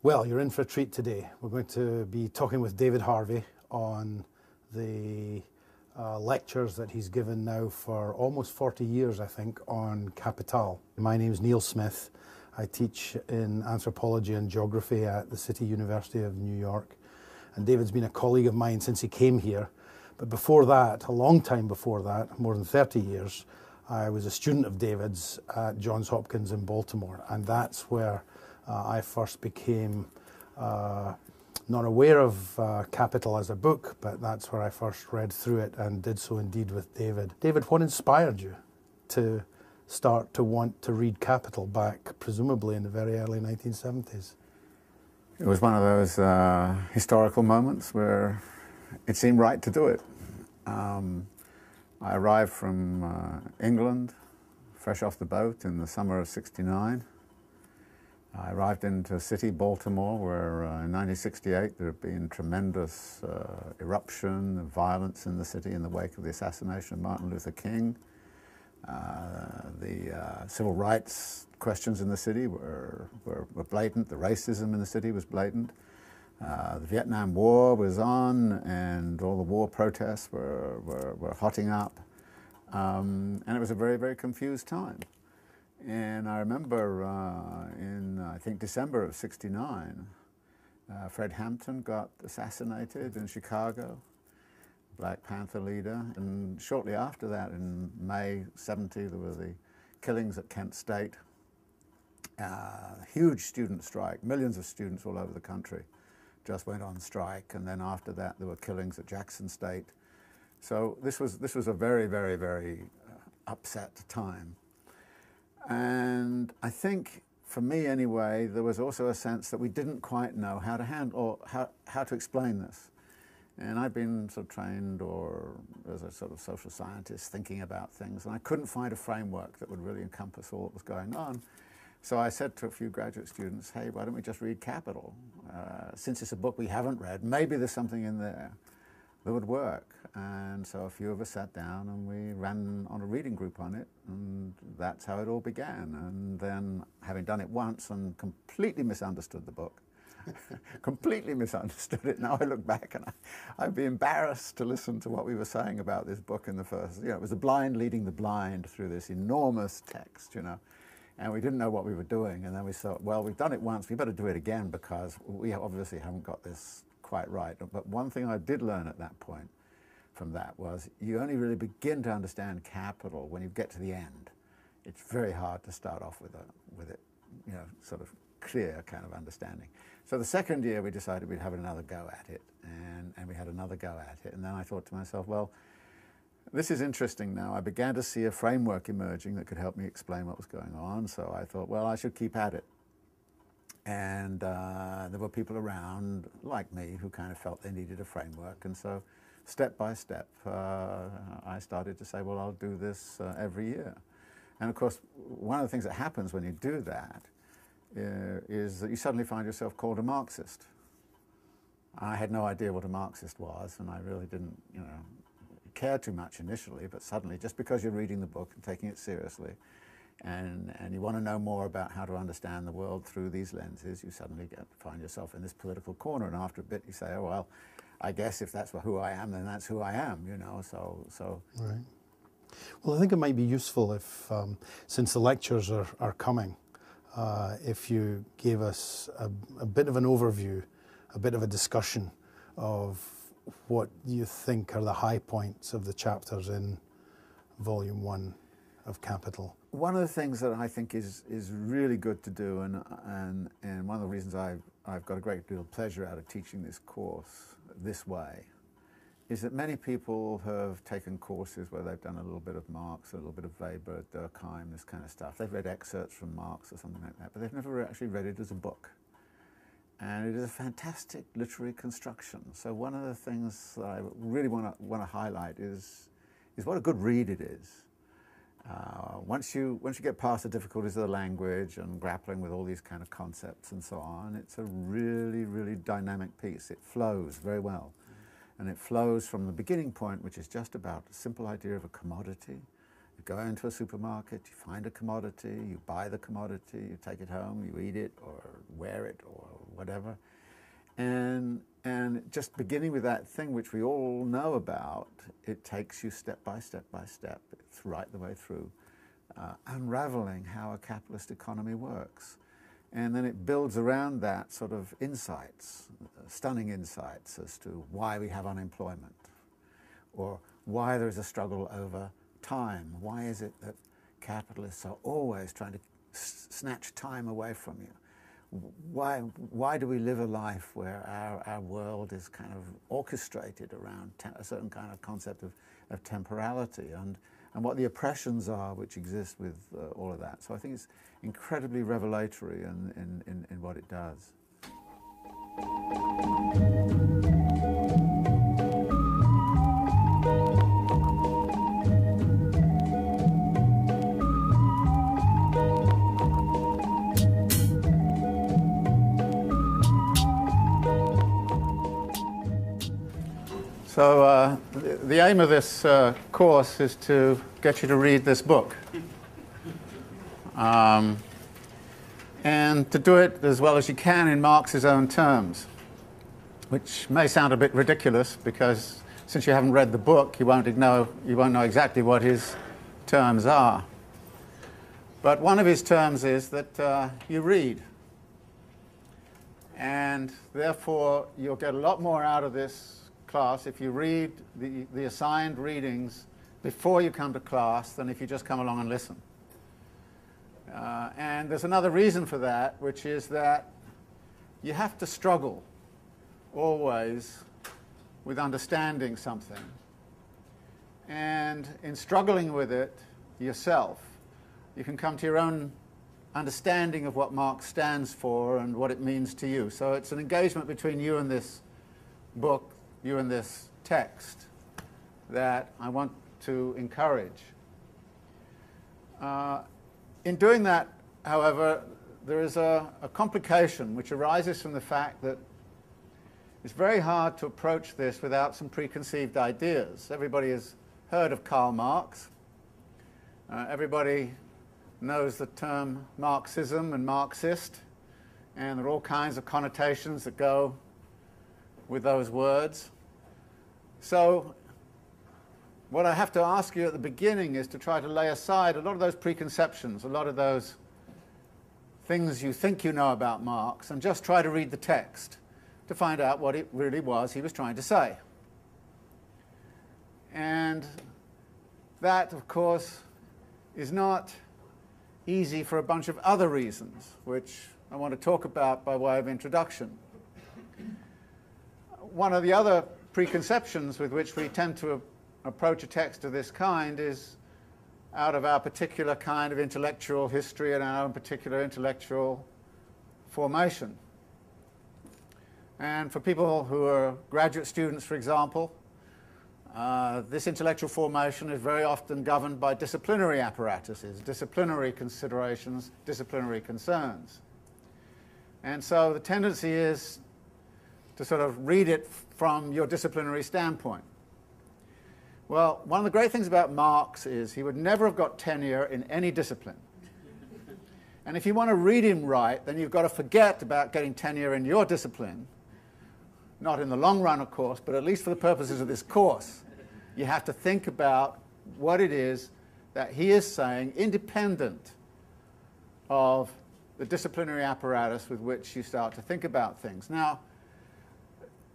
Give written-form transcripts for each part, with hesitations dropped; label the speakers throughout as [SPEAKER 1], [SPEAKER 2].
[SPEAKER 1] Well, you're in for a treat today. We're going to be talking with David Harvey on the lectures that he's given now for almost 40 years, I think, on Kapital'i. My name's Neil Smith. I teach in anthropology and geography at the City University of New York. And David's been a colleague of mine since he came here. But before that, a long time before that, more than 30 years, I was a student of David's at Johns Hopkins in Baltimore. And that's where I first became not aware of Kapital'i as a book, but that's where I first read through it and did so indeed with David. David, what inspired you to start to want to read Kapital'i back, presumably in the very early 1970s?
[SPEAKER 2] It was one of those historical moments where it seemed right to do it. I arrived from England, fresh off the boat in the summer of '69. I arrived into a city, Baltimore, where in 1968 there had been tremendous eruption of violence in the city in the wake of the assassination of Martin Luther King. The civil rights questions in the city were blatant. The racism in the city was blatant. The Vietnam War was on, and all the war protests were hotting up. And it was a very, very confused time. And I remember in, I think, December of '69, Fred Hampton got assassinated in Chicago, Black Panther leader. And shortly after that, in May '70, there were the killings at Kent State. Huge student strike, millions of students all over the country just went on strike. And then after that, there were killings at Jackson State. So this was a very, very, very upset time. And I think, for me anyway, there was also a sense that we didn't quite know how to handle, or how to explain this. And I've been sort of trained or as a sort of social scientist thinking about things, and I couldn't find a framework that would really encompass all that was going on. So I said to a few graduate students, hey, why don't we just read Kapital'i? Since it's a book we haven't read, maybe there's something in there that would work. And so a few of us sat down and we ran on a reading group on it, and that's how it all began. And then, having done it once and completely misunderstood the book, completely misunderstood it, now I look back and I'd be embarrassed to listen to what we were saying about this book in the first, it was the blind leading the blind through this enormous text, and we didn't know what we were doing. And then we thought, well, we've done it once, we better do it again, because we obviously haven't got this quite right. But one thing I did learn at that point from that was you only really begin to understand Kapital'i when you get to the end. It's very hard to start off with it, sort of clear kind of understanding. So the second year we decided we'd have another go at it, and we had another go at it. And then I thought to myself, well, this is interesting now. I began to see a framework emerging that could help me explain what was going on. So I thought, well, I should keep at it. And there were people around, like me, who kind of felt they needed a framework. And so, step by step, I started to say, well, I'll do this every year. And of course, one of the things that happens when you do that is that you suddenly find yourself called a Marxist. I had no idea what a Marxist was, and I really didn't, care too much initially, but suddenly, just because you're reading the book and taking it seriously, and you want to know more about how to understand the world through these lenses, you suddenly find yourself in this political corner, and after a bit you say, oh, well, I guess if that's who I am, then that's who I am, so. Right.
[SPEAKER 1] Well, I think it might be useful if, since the lectures are coming, if you gave us a bit of an overview, a bit of a discussion of what you think are the high points of the chapters in Volume 1 of Kapital'i.
[SPEAKER 2] One of the things that I think is really good to do, and one of the reasons I've got a great deal of pleasure out of teaching this course this way, is that many people have taken courses where they've done a little bit of Marx, a little bit of Weber, Durkheim, this kind of stuff. They've read excerpts from Marx or something like that, but they've never actually read it as a book. And it is a fantastic literary construction. So one of the things that I really want to highlight is what a good read it is. Once you get past the difficulties of the language and grappling with all these kind of concepts and so on, it's a really, really dynamic piece. It flows very well. And it flows from the beginning point, which is just about a simple idea of a commodity. You go into a supermarket, you find a commodity, you buy the commodity, you take it home, you eat it or wear it or whatever. And just beginning with that thing which we all know about, it takes you step by step by step. It's right the way through, unraveling how a capitalist economy works. And then it builds around that sort of insights, stunning insights as to why we have unemployment, or why there is a struggle over time. Why is it that capitalists are always trying to snatch time away from you? Why do we live a life where our world is kind of orchestrated around a certain kind of concept of temporality, and what the oppressions are which exist with all of that? So I think it's incredibly revelatory in what it does. So the aim of this course is to get you to read this book. And to do it as well as you can in Marx's own terms, which may sound a bit ridiculous because since you haven't read the book, you won't know exactly what his terms are. But one of his terms is that you read. And therefore, you'll get a lot more out of this class if you read the assigned readings before you come to class than if you just come along and listen. And there's another reason for that, which is that you have to struggle always with understanding something. And in struggling with it yourself, you can come to your own understanding of what Marx stands for and what it means to you. So it's an engagement between you and this book, you and this text, that I want to encourage. In doing that, however, there is a complication which arises from the fact that it's very hard to approach this without some preconceived ideas. Everybody has heard of Karl Marx. Everybody knows the term Marxism and Marksist, and there are all kinds of connotations that go with those words. So what I have to ask you at the beginning is to try to lay aside a lot of those preconceptions, a lot of those things you think you know about Marx, and just try to read the text to find out what it really was he was trying to say. And that, of course, is not easy for a bunch of other reasons, which I want to talk about by way of introduction. One of the other preconceptions with which we tend to approach a text of this kind is out of our particular kind of intellectual history and our own particular intellectual formation. And for people who are graduate students, for example, this intellectual formation is very often governed by disciplinary apparatuses, disciplinary considerations, disciplinary concerns. And so the tendency is to sort of read it from your disciplinary standpoint. Well, one of the great things about Marx is he would never have got tenure in any discipline. And if you want to read him right, then you've got to forget about getting tenure in your discipline. Not in the long run, of course, but at least for the purposes of this course. You have to think about what it is that he is saying, independent of the disciplinary apparatus with which you start to think about things. Now,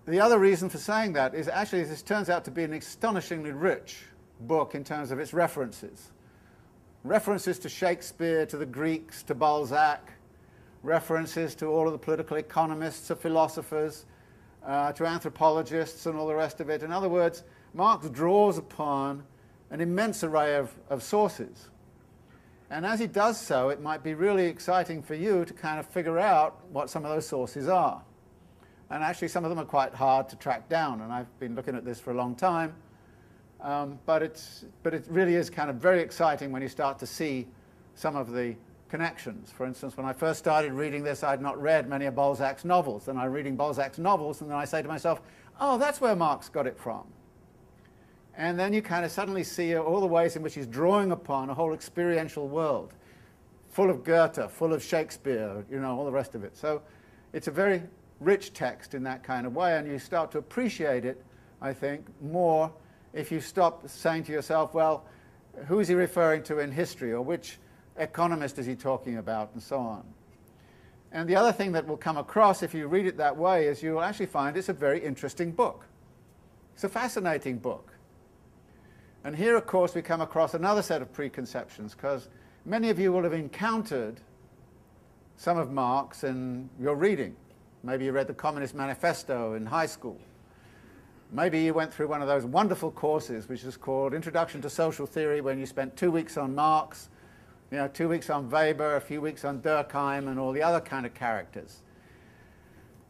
[SPEAKER 2] the other reason for saying that is actually this turns out to be an astonishingly rich book in terms of its references. References to Shakespeare, to the Greeks, to Balzac, references to all of the political economists, to philosophers, to anthropologists and all the rest of it. In other words, Marx draws upon an immense array of sources. And as he does so, it might be really exciting for you to kind of figure out what some of those sources are. And actually, some of them are quite hard to track down, and I've been looking at this for a long time. But it really is kind of very exciting when you start to see some of the connections. For instance, when I first started reading this, I had not read many of Balzac's novels. Then I'm reading Balzac's novels, and then I say to myself, oh, that's where Marx got it from. And then you kind of suddenly see all the ways in which he's drawing upon a whole experiential world, full of Goethe, full of Shakespeare, you know, all the rest of it. So it's a very rich text in that kind of way, and you start to appreciate it, I think, more if you stop saying to yourself, well, who is he referring to in history, or which economist is he talking about, and so on. And the other thing that will come across if you read it that way is you will actually find it's a very interesting book. It's a fascinating book. And here, of course, we come across another set of preconceptions, because many of you will have encountered some of Marx in your reading. Maybe you read the Communist Manifesto in high school. Maybe you went through one of those wonderful courses which is called Introduction to Social Theory, when you spent 2 weeks on Marx, 2 weeks on Weber, a few weeks on Durkheim, and all the other kind of characters.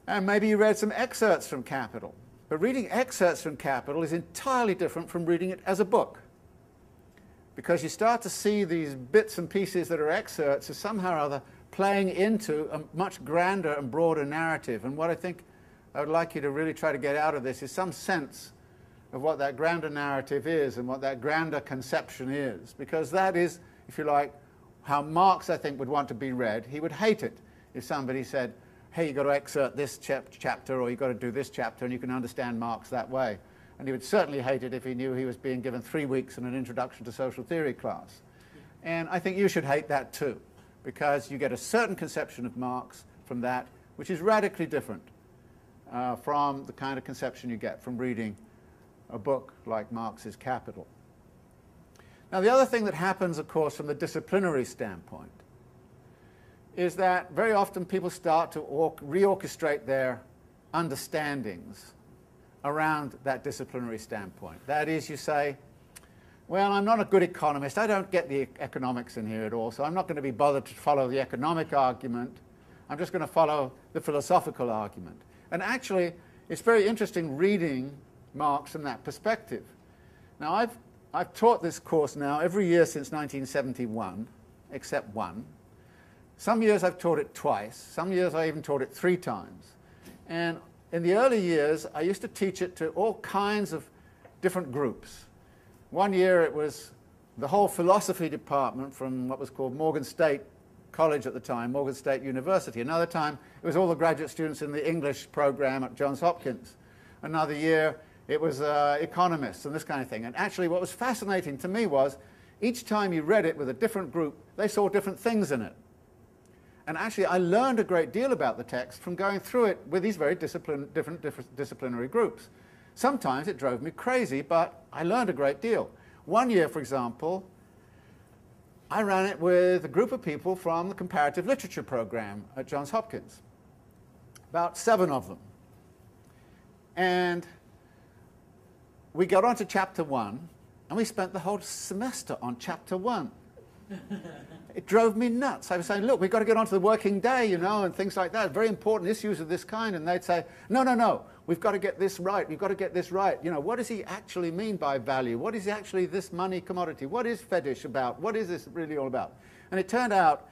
[SPEAKER 2] And maybe you read some excerpts from Capital. But reading excerpts from Capital is entirely different from reading it as a book, because you start to see these bits and pieces that are excerpts as somehow or other playing into a much grander and broader narrative. And what I think I would like you to really try to get out of this is some sense of what that grander narrative is and what that grander conception is, because that is, if you like, how Marx, I think, would want to be read. He would hate it if somebody said, hey, you've got to excerpt this chapter, or you've got to do this chapter, and you can understand Marx that way. And he would certainly hate it if he knew he was being given 3 weeks in an Introduction to Social Theory class. And I think you should hate that too, because you get a certain conception of Marx from that, which is radically different from the kind of conception you get from reading a book like Marx's Capital. Now, the other thing that happens, of course, from the disciplinary standpoint is that very often people start to reorchestrate their understandings around that disciplinary standpoint. That is, you say, well, I'm not a good economist. I don't get the economics in here at all, so I'm not going to be bothered to follow the economic argument. I'm just going to follow the philosophical argument. And actually, it's very interesting reading Marx from that perspective. Now, I've taught this course now every year since 1971, except one. Some years I've taught it twice. Some years I even taught it 3 times. And in the early years, I used to teach it to all kinds of different groups. One year it was the whole philosophy department from what was called Morgan State College at the time, Morgan State University. Another time it was all the graduate students in the English program at Johns Hopkins. Another year it was economists and this kind of thing. And actually what was fascinating to me was each time you read it with a different group, they saw different things in it. And actually I learned a great deal about the text from going through it with these very different disciplinary groups. Sometimes it drove me crazy, but I learned a great deal. One year, for example, I ran it with a group of people from the comparative literature program at Johns Hopkins, about 7 of them. And we got on to chapter 1, and we spent the whole semester on chapter 1. It drove me nuts. I was saying, look, we've got to get on to the working day, and things like that, very important issues of this kind. And they'd say, no, we've got to get this right. We've got to get this right. What does he actually mean by value? What is actually this money commodity? What is fetish about? What is this really all about? And it turned out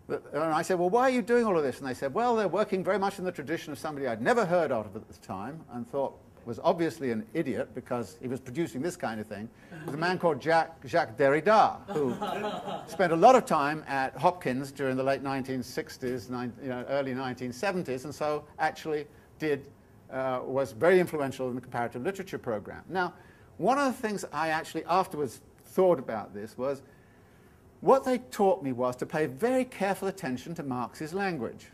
[SPEAKER 2] that, and I said, well, why are you doing all of this? And they said, well, they're working very much in the tradition of somebody I'd never heard of at the time and thought was obviously an idiot because he was producing this kind of thing. It was a man called Jacques Derrida, who spent a lot of time at Hopkins during the late 1960s, early 1970s, and so actually was very influential in the comparative literature program. Now, one of the things I actually afterwards thought about this was what they taught me was to pay very careful attention to Marx's language.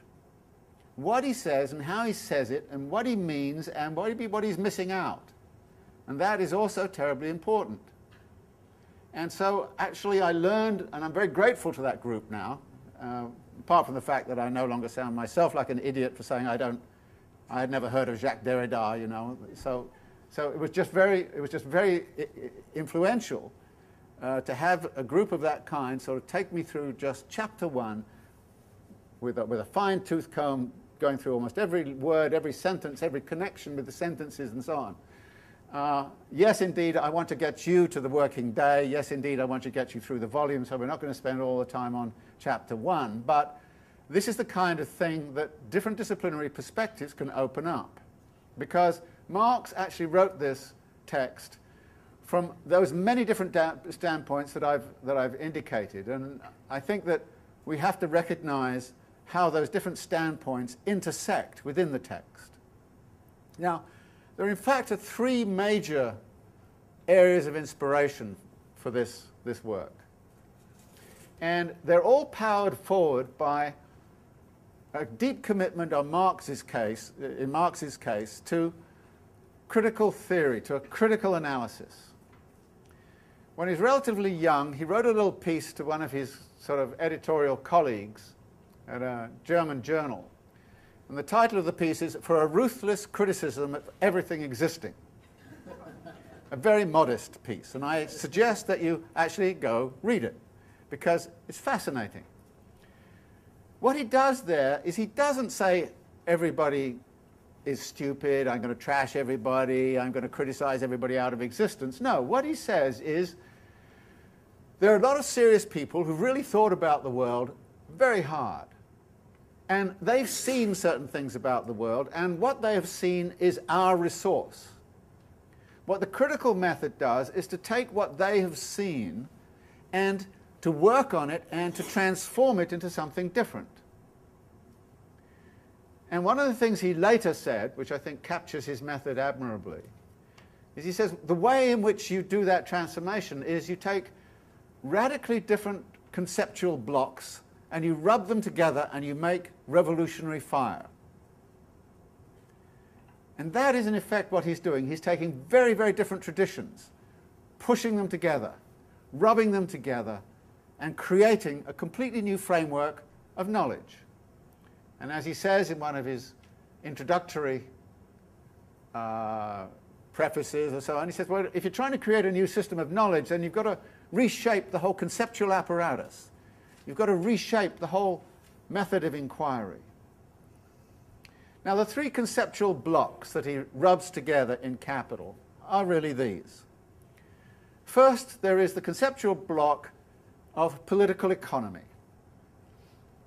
[SPEAKER 2] What he says and how he says it and what he means and what he's missing out. And that is also terribly important. And so actually I learned, and I'm very grateful to that group now, apart from the fact that I no longer sound myself like an idiot for saying I had never heard of Jacques Derrida, So it was just very influential to have a group of that kind sort of take me through just chapter 1 with a fine-tooth comb, going through almost every word, every sentence, every connection with the sentences and so on. Yes, indeed, I want to get you to the working day. Yes, indeed, I want to get you through the volume, so we're not going to spend all the time on chapter 1. But this is the kind of thing that different disciplinary perspectives can open up. Because Marx actually wrote this text from those many different standpoints that I've indicated. And I think that we have to recognize how those different standpoints intersect within the text. Now, there in fact are three major areas of inspiration for this work. And they're all powered forward by a deep commitment on Marx's case, in Marx's case, to critical theory, to a critical analysis. When he was relatively young, he wrote a little piece to one of his sort of editorial colleagues at a German journal. And the title of the piece is "For a Ruthless Criticism of Everything Existing." A very modest piece, and I suggest that you actually go read it, because it's fascinating. What he does there is he doesn't say everybody is stupid, I'm going to trash everybody, I'm going to criticize everybody out of existence. No, what he says is there are a lot of serious people who've really thought about the world very hard. And they've seen certain things about the world, and what they have seen is our resource. What the critical method does is to take what they have seen and to work on it and to transform it into something different. And one of the things he later said, which I think captures his method admirably, is he says the way in which you do that transformation is you take radically different conceptual blocks and you rub them together and you make revolutionary fire. And that is in effect what he's doing. He's taking very, very different traditions, pushing them together, rubbing them together, and creating a completely new framework of knowledge. And as he says in one of his introductory prefaces or so on, he says, well, if you're trying to create a new system of knowledge, then you've got to reshape the whole conceptual apparatus. You've got to reshape the whole method of inquiry. Now, the three conceptual blocks that he rubs together in Capital are really these. First, there is the conceptual block of political economy.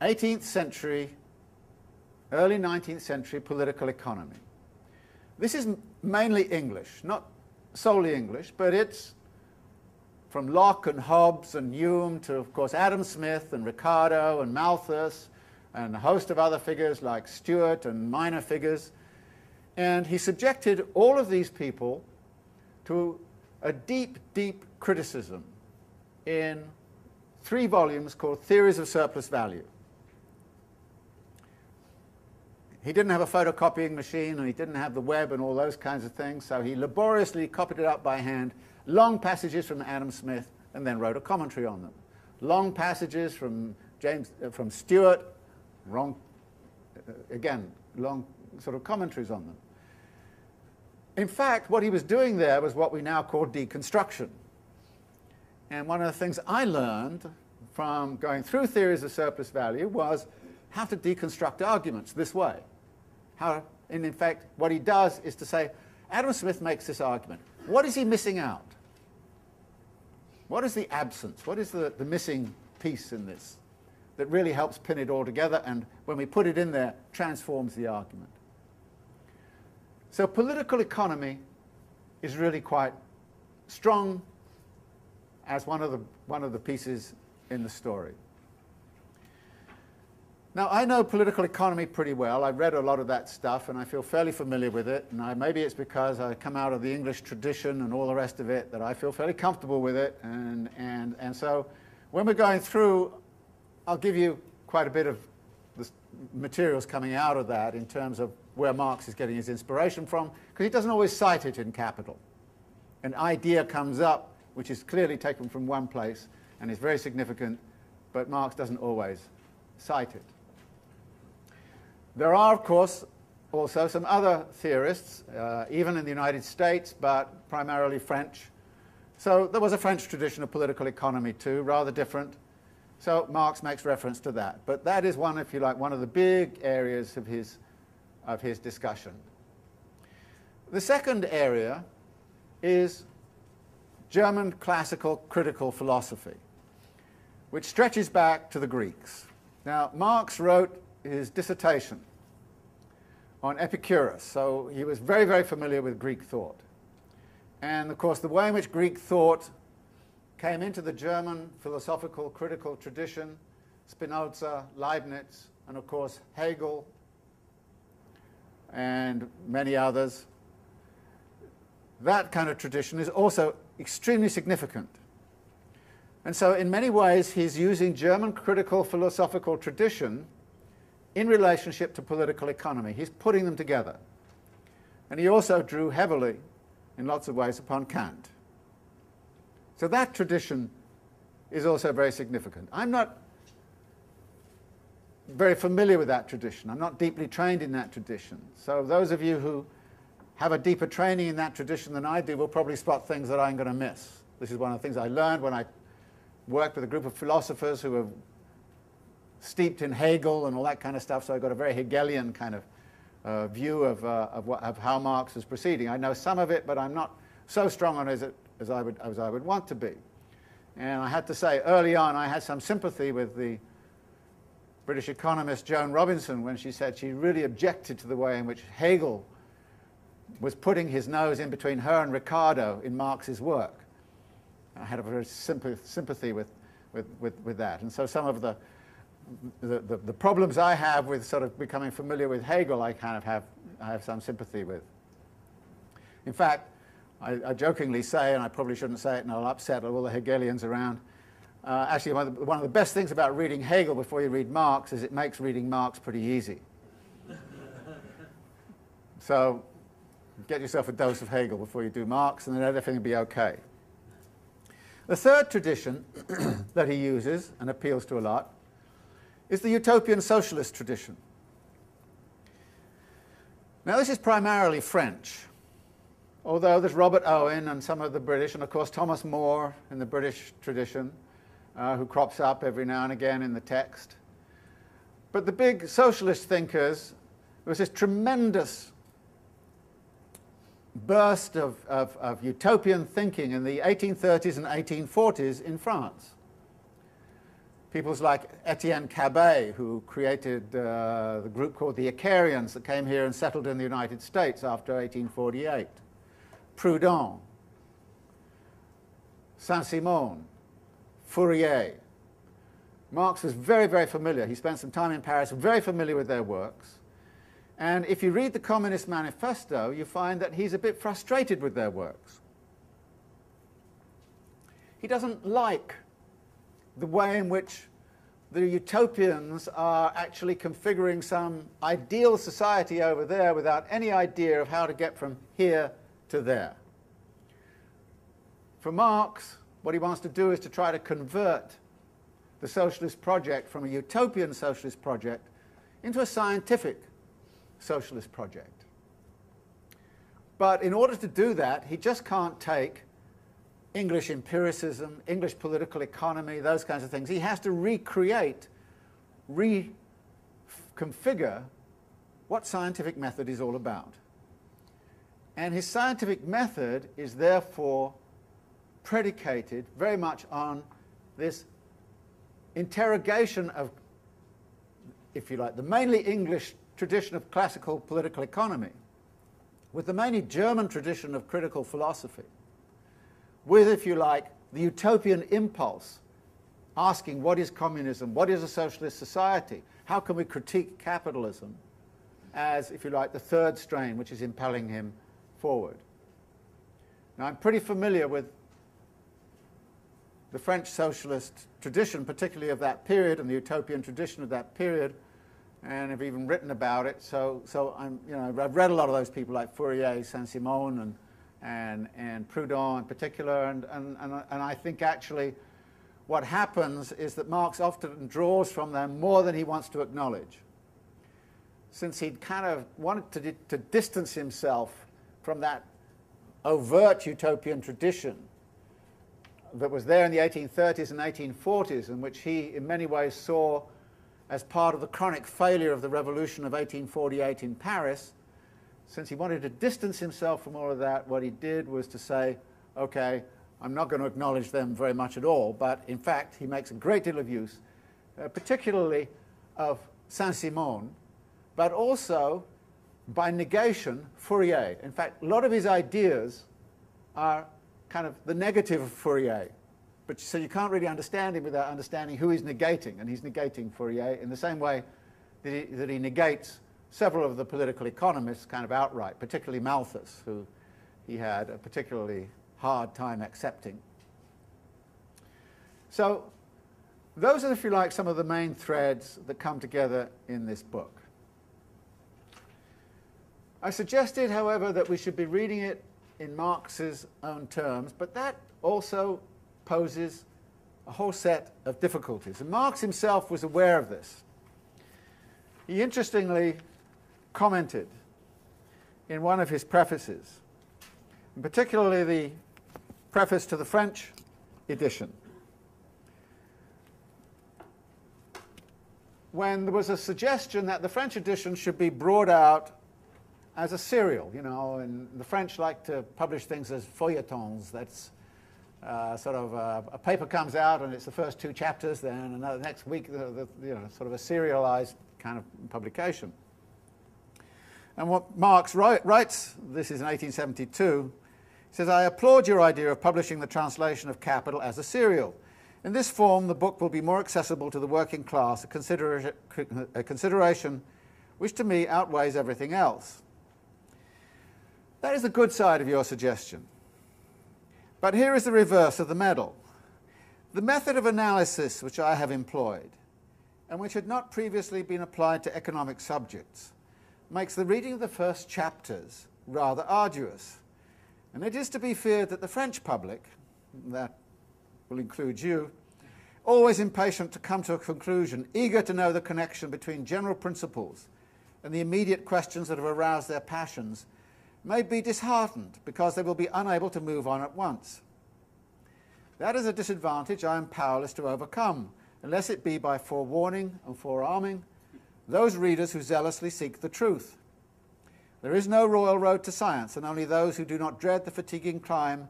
[SPEAKER 2] 18th century, early 19th century political economy. This is mainly English, not solely English, but it's from Locke and Hobbes and Hume to, of course, Adam Smith and Ricardo and Malthus and a host of other figures like Stewart and minor figures. And he subjected all of these people to a deep, deep criticism in 3 volumes called Theories of Surplus Value. He didn't have a photocopying machine and he didn't have the web and all those kinds of things, so he laboriously copied it up by hand, long passages from Adam Smith, and then wrote a commentary on them. Long passages from Stewart, again, long sort of commentaries on them. In fact, what he was doing there was what we now call deconstruction. And one of the things I learned from going through Theories of Surplus Value was how to deconstruct arguments this way. And in fact, what he does is to say, Adam Smith makes this argument. What is he missing out? What is the absence? What is the missing piece in this that really helps pin it all together and, when we put it in there, transforms the argument? So political economy is really quite strong as one of the pieces in the story. Now, I know political economy pretty well. I've read a lot of that stuff, and I feel fairly familiar with it. And maybe it's because I come out of the English tradition and all the rest of it that I feel fairly comfortable with it. And so when we're going through, I'll give you quite a bit of the materials coming out of that in terms of where Marx is getting his inspiration from, because he doesn't always cite it in Capital. An idea comes up which is clearly taken from one place and is very significant, but Marx doesn't always cite it. There are, of course, also some other theorists, even in the United States, but primarily French. So there was a French tradition of political economy too, rather different. So Marx makes reference to that. But that is one, if you like, one of the big areas of his discussion. The second area is German classical critical philosophy, which stretches back to the Greeks. Now, Marx wrote his dissertation on Epicurus, so he was very, very familiar with Greek thought. And of course, the way in which Greek thought came into the German philosophical critical tradition, Spinoza, Leibniz, and of course Hegel and many others, that kind of tradition is also extremely significant. And so in many ways he's using German critical philosophical tradition in relationship to political economy. He's putting them together. And he also drew heavily, in lots of ways, upon Kant. So that tradition is also very significant. I'm not very familiar with that tradition. I'm not deeply trained in that tradition. So those of you who have a deeper training in that tradition than I do will probably spot things that I'm going to miss. This is one of the things I learned when I worked with a group of philosophers who were steeped in Hegel and all that kind of stuff, so I got a very Hegelian kind of view of how Marx is proceeding. I know some of it, but I'm not so strong on it as I would want to be. And I had to say, early on, I had some sympathy with the British economist Joan Robinson when she said she really objected to the way in which Hegel was putting his nose in between her and Ricardo in Marx's work. I had a very sympathy with that. And so some of the problems I have with sort of becoming familiar with Hegel, I have some sympathy with. In fact, I jokingly say, and I probably shouldn't say it and I'll upset all the Hegelians around, actually one of the best things about reading Hegel before you read Marx is it makes reading Marx pretty easy. So get yourself a dose of Hegel before you do Marx and then everything will be okay. The third tradition that he uses and appeals to a lot is the utopian socialist tradition. Now this is primarily French, although there's Robert Owen and some of the British, and of course Thomas More in the British tradition, who crops up every now and again in the text. But the big socialist thinkers, there was this tremendous burst of utopian thinking in the 1830s and 1840s in France. People like Etienne Cabet, who created the group called the Icarians that came here and settled in the United States after 1848. Proudhon, Saint-Simon, Fourier. Marx was very, very familiar. He spent some time in Paris, very familiar with their works. And if you read the Communist Manifesto, you find that he's a bit frustrated with their works. He doesn't like the way in which the utopians are actually configuring some ideal society over there without any idea of how to get from here to there. For Marx, what he wants to do is to try to convert the socialist project from a utopian socialist project into a scientific socialist project. But in order to do that, he just can't take English empiricism, English political economy, those kinds of things. He has to recreate, reconfigure what scientific method is all about. And his scientific method is therefore predicated very much on this interrogation of, if you like, the mainly English tradition of classical political economy, with the mainly German tradition of critical philosophy, with, if you like, the utopian impulse, asking what is communism, what is a socialist society, how can we critique capitalism as, if you like, the third strain which is impelling him forward. Now I'm pretty familiar with the French socialist tradition, particularly of that period, and the utopian tradition of that period, and have even written about it. So I've read a lot of those people like Fourier, Saint-Simon, and Proudhon in particular, and I think actually what happens is that Marx often draws from them more than he wants to acknowledge. Since he'd kind of wanted to distance himself from that overt utopian tradition that was there in the 1830s and 1840s, and which he in many ways saw as part of the chronic failure of the revolution of 1848 in Paris. Since he wanted to distance himself from all of that, what he did was to say, okay, I'm not going to acknowledge them very much at all, but in fact he makes a great deal of use, particularly of Saint-Simon, but also by negation, Fourier. In fact, a lot of his ideas are kind of the negative of Fourier. But so you can't really understand him without understanding who he's negating, and he's negating Fourier in the same way that he negates several of the political economists kind of outright, particularly Malthus, who he had a particularly hard time accepting. So those are, if you like, some of the main threads that come together in this book. I suggested, however, that we should be reading it in Marx's own terms, but that also poses a whole set of difficulties. And Marx himself was aware of this. He interestingly commented in one of his prefaces, and particularly the preface to the French edition, when there was a suggestion that the French edition should be brought out as a serial, you know, and the French like to publish things as feuilletons. That's sort of a paper comes out and it's the first 2 chapters, then another next week, you know, sort of a serialized kind of publication. And what Marx writes, this is in 1872, he says, "I applaud your idea of publishing the translation of Capital as a serial. In this form, the book will be more accessible to the working class, a consideration which to me outweighs everything else." That is the good side of your suggestion. But here is the reverse of the medal. The method of analysis which I have employed, and which had not previously been applied to economic subjects, makes the reading of the first chapters rather arduous. And it is to be feared that the French public, that will include you, always impatient to come to a conclusion, eager to know the connection between general principles and the immediate questions that have aroused their passions, may be disheartened because they will be unable to move on at once. That is a disadvantage I am powerless to overcome, unless it be by forewarning and forearming those readers who zealously seek the truth. There is no royal road to science, and only those who do not dread the fatiguing climb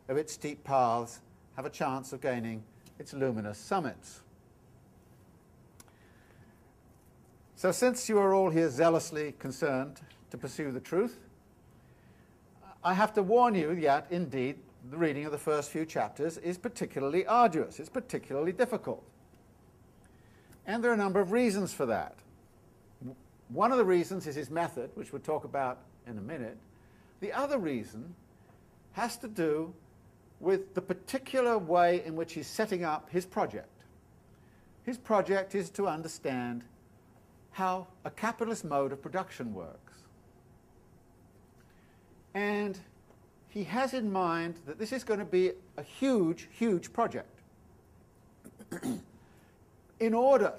[SPEAKER 2] of its steep paths have a chance of gaining its luminous summits. So since you are all here zealously concerned to pursue the truth, I have to warn you that, indeed, the reading of the first few chapters is particularly arduous. It's particularly difficult. And there are a number of reasons for that. One of the reasons is his method, which we'll talk about in a minute. The other reason has to do with the particular way in which he's setting up his project. His project is to understand how a capitalist mode of production works. And he has in mind that this is going to be a huge, huge project. In order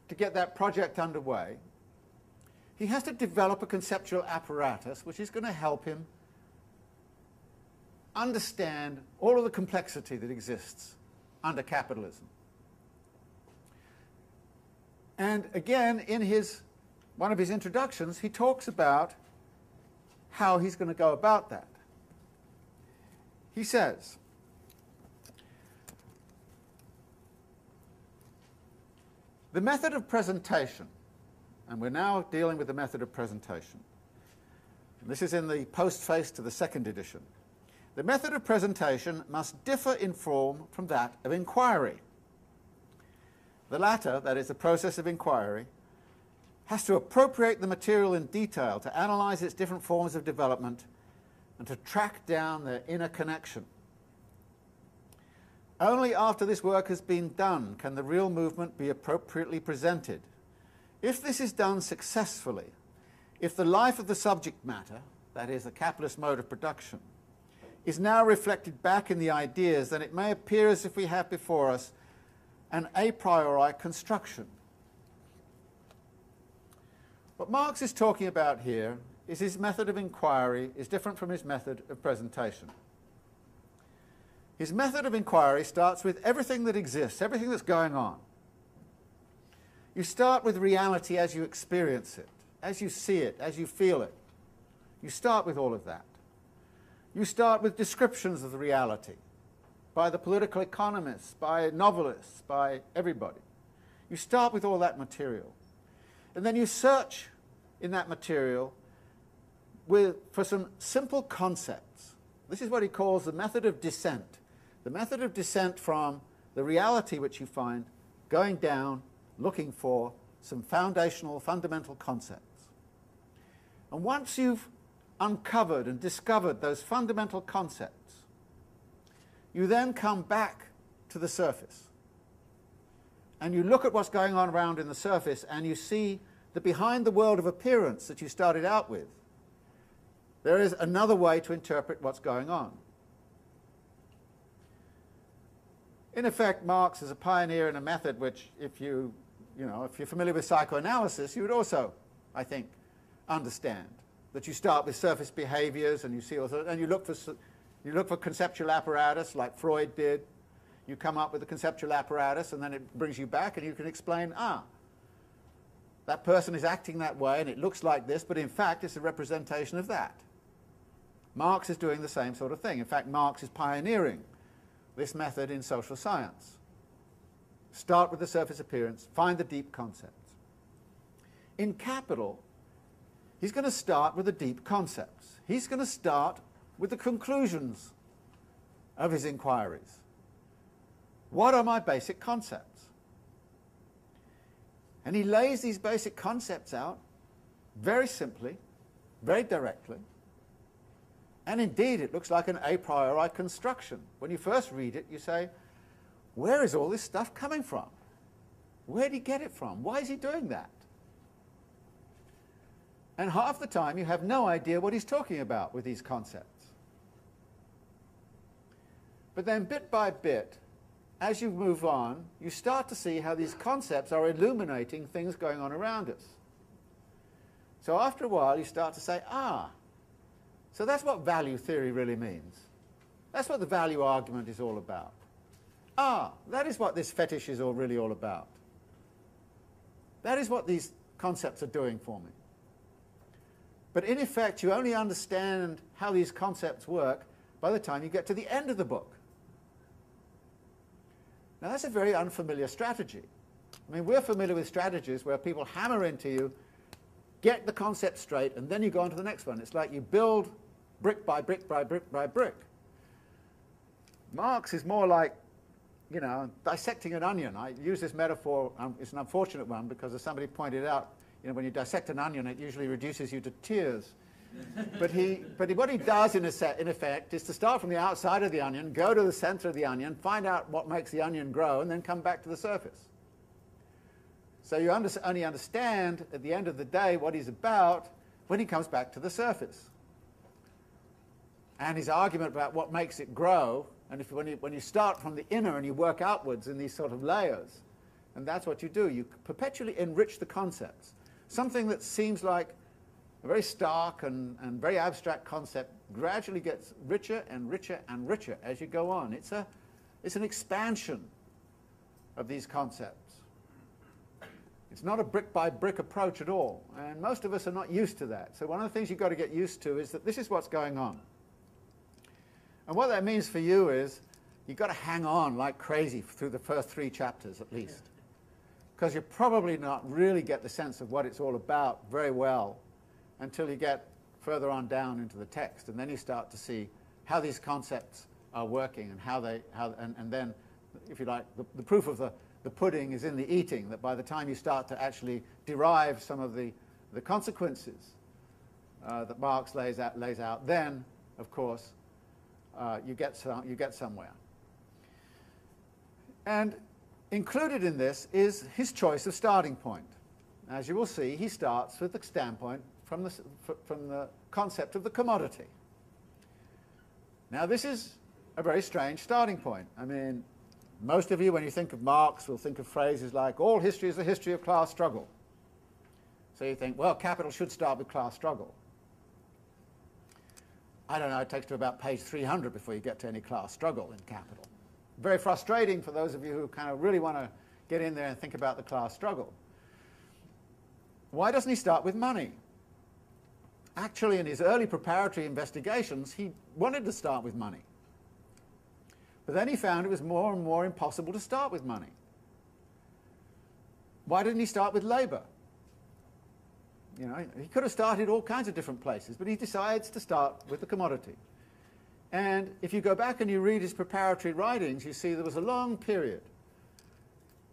[SPEAKER 2] to get that project underway, he has to develop a conceptual apparatus which is going to help him understand all of the complexity that exists under capitalism. And again, in one of his introductions, he talks about how he's going to go about that. He says, the method of presentation, and we're now dealing with the method of presentation. This is in the postface to the second edition. The method of presentation must differ in form from that of inquiry. The latter, that is the process of inquiry, has to appropriate the material in detail to analyze its different forms of development and to track down their inner connection. Only after this work has been done can the real movement be appropriately presented. If this is done successfully, if the life of the subject matter, that is, the capitalist mode of production, is now reflected back in the ideas, then it may appear as if we have before us an a priori construction. What Marx is talking about here is his method of inquiry is different from his method of presentation. His method of inquiry starts with everything that exists, everything that's going on. You start with reality as you experience it, as you see it, as you feel it. You start with all of that. You start with descriptions of the reality by the political economists, by novelists, by everybody. You start with all that material. And then you search in that material for some simple concepts. This is what he calls the method of descent. The method of descent from the reality which you find, going down, looking for some foundational, fundamental concepts. And once you've uncovered and discovered those fundamental concepts, you then come back to the surface. And you look at what's going on around in the surface, and you see that behind the world of appearance that you started out with, there is another way to interpret what's going on. In effect, Marx is a pioneer in a method which, if you're familiar with psychoanalysis, you would also, I think, understand. That you start with surface behaviors, and you see also, and you look for conceptual apparatus like Freud did. You come up with a conceptual apparatus, and then it brings you back, and you can explain, that person is acting that way, and it looks like this, but in fact it's a representation of that. Marx is doing the same sort of thing. In fact, Marx is pioneering this method in social science. Start with the surface appearance, find the deep concepts. In Capital, he's going to start with the deep concepts. He's going to start with the conclusions of his inquiries. What are my basic concepts? And he lays these basic concepts out very simply, very directly. And indeed, it looks like an a priori construction. When you first read it, you say, where is all this stuff coming from? Where did he get it from? Why is he doing that? And half the time, you have no idea what he's talking about with these concepts. But then, bit by bit, as you move on, you start to see how these concepts are illuminating things going on around us. So after a while, you start to say, so that's what value theory really means. That's what the value argument is all about. That is what this fetish is really all about. That is what these concepts are doing for me. But in effect, you only understand how these concepts work by the time you get to the end of the book. Now, that's a very unfamiliar strategy. I mean, we're familiar with strategies where people hammer into you, get the concept straight, and then you go on to the next one. It's like you build brick by brick by brick by brick. Marx is more like, dissecting an onion. I use this metaphor, it's an unfortunate one, because as somebody pointed out, when you dissect an onion, it usually reduces you to tears. But what he does, in effect, is to start from the outside of the onion, go to the center of the onion, find out what makes the onion grow, and then come back to the surface. So you only understand, at the end of the day, what he's about when he comes back to the surface. And his argument about what makes it grow, and when you start from the inner and you work outwards in these sort of layers, and that's what you do, you perpetually enrich the concepts. Something that seems like a very stark and very abstract concept gradually gets richer and richer and richer as you go on. It's an expansion of these concepts. It's not a brick-by-brick approach at all, and most of us are not used to that. So one of the things you've got to get used to is that this is what's going on. And what that means for you is you've got to hang on like crazy through the first 3 chapters at least, because you probably not really get the sense of what it's all about very well until you get further on down into the text, and then you start to see how these concepts are working and and then, if you like, the proof of the pudding is in the eating, that by the time you start to actually derive some of the consequences that Marx lays out, then, of course, you get somewhere. And included in this is his choice of starting point. As you will see, he starts with the standpoint from the concept of the commodity. Now, this is a very strange starting point. I mean, most of you, when you think of Marx, will think of phrases like, all history is a history of class struggle. So you think, well, Capital should start with class struggle. I don't know, it takes to about page 300 before you get to any class struggle in Capital. Very frustrating for those of you who kind of really want to get in there and think about the class struggle. Why doesn't he start with money? Actually, in his early preparatory investigations, he wanted to start with money. But then he found it was more and more impossible to start with money. Why didn't he start with labor? He could have started all kinds of different places, but he decides to start with the commodity. And if you go back and you read his preparatory writings, you see there was a long period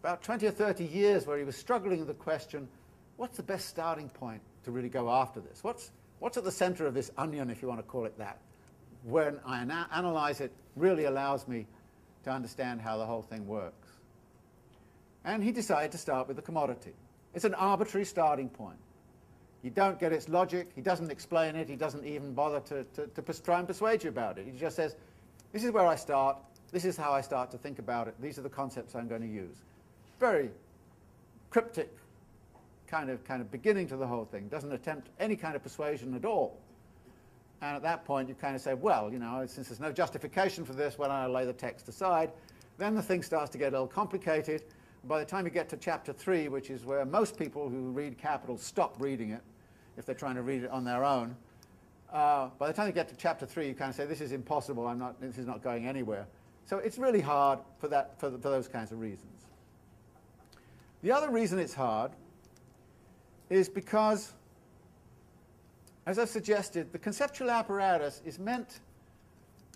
[SPEAKER 2] about 20 or 30 years where he was struggling with the question, what's the best starting point to really go after this? What's at the center of this onion, if you want to call it that? When I analyze it, really allows me to understand how the whole thing works. And he decided to start with the commodity. It's an arbitrary starting point. You don't get its logic, he doesn't explain it, he doesn't even bother to try and persuade you about it. He just says, this is where I start, this is how I start to think about it, these are the concepts I'm going to use. Very cryptic kind of beginning to the whole thing, doesn't attempt any kind of persuasion at all. And at that point you kind of say, well, you know, since there's no justification for this, why don't I lay the text aside? Then the thing starts to get a little complicated. By the time you get to chapter 3, which is where most people who read Capital stop reading it, if they're trying to read it on their own, by the time you get to chapter 3, you kind of say, this is impossible, this is not going anywhere. So it's really hard for those kinds of reasons. The other reason it's hard is because, as I've suggested, the conceptual apparatus is meant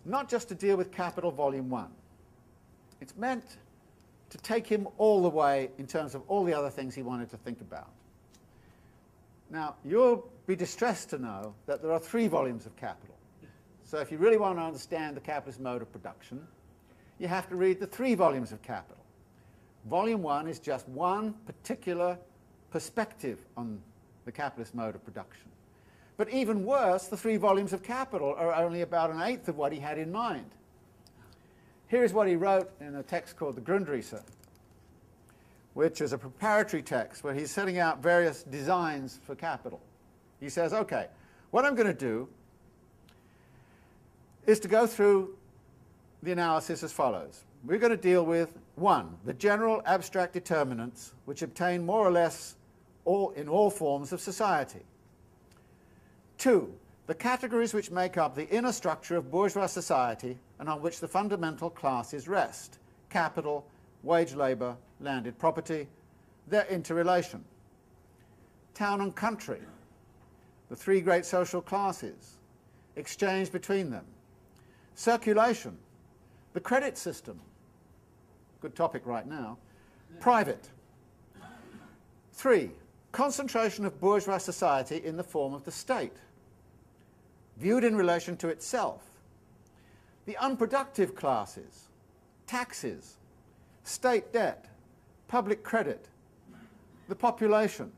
[SPEAKER 2] not just to deal with Capital Volume 1. It's meant to take him all the way in terms of all the other things he wanted to think about. Now, you'll be distressed to know that there are 3 volumes of Capital. So if you really want to understand the capitalist mode of production, you have to read the 3 volumes of Capital. Volume 1 is just one particular perspective on the capitalist mode of production. But even worse, the 3 volumes of Capital are only about 1/8 of what he had in mind. Here is what he wrote in a text called the Grundrisse, which is a preparatory text where he's setting out various designs for Capital. He says, okay, what I'm going to do is to go through the analysis as follows. We're going to deal with 1, the general abstract determinants which obtain more or less in all forms of society. 2, the categories which make up the inner structure of bourgeois society and on which the fundamental classes rest: capital, wage labour, landed property, their interrelation. Town and country, the 3 great social classes, exchange between them. Circulation, the credit system, good topic right now. Private. 3, concentration of bourgeois society in the form of the state, viewed in relation to itself. The unproductive classes, taxes, state debt, public credit, the population,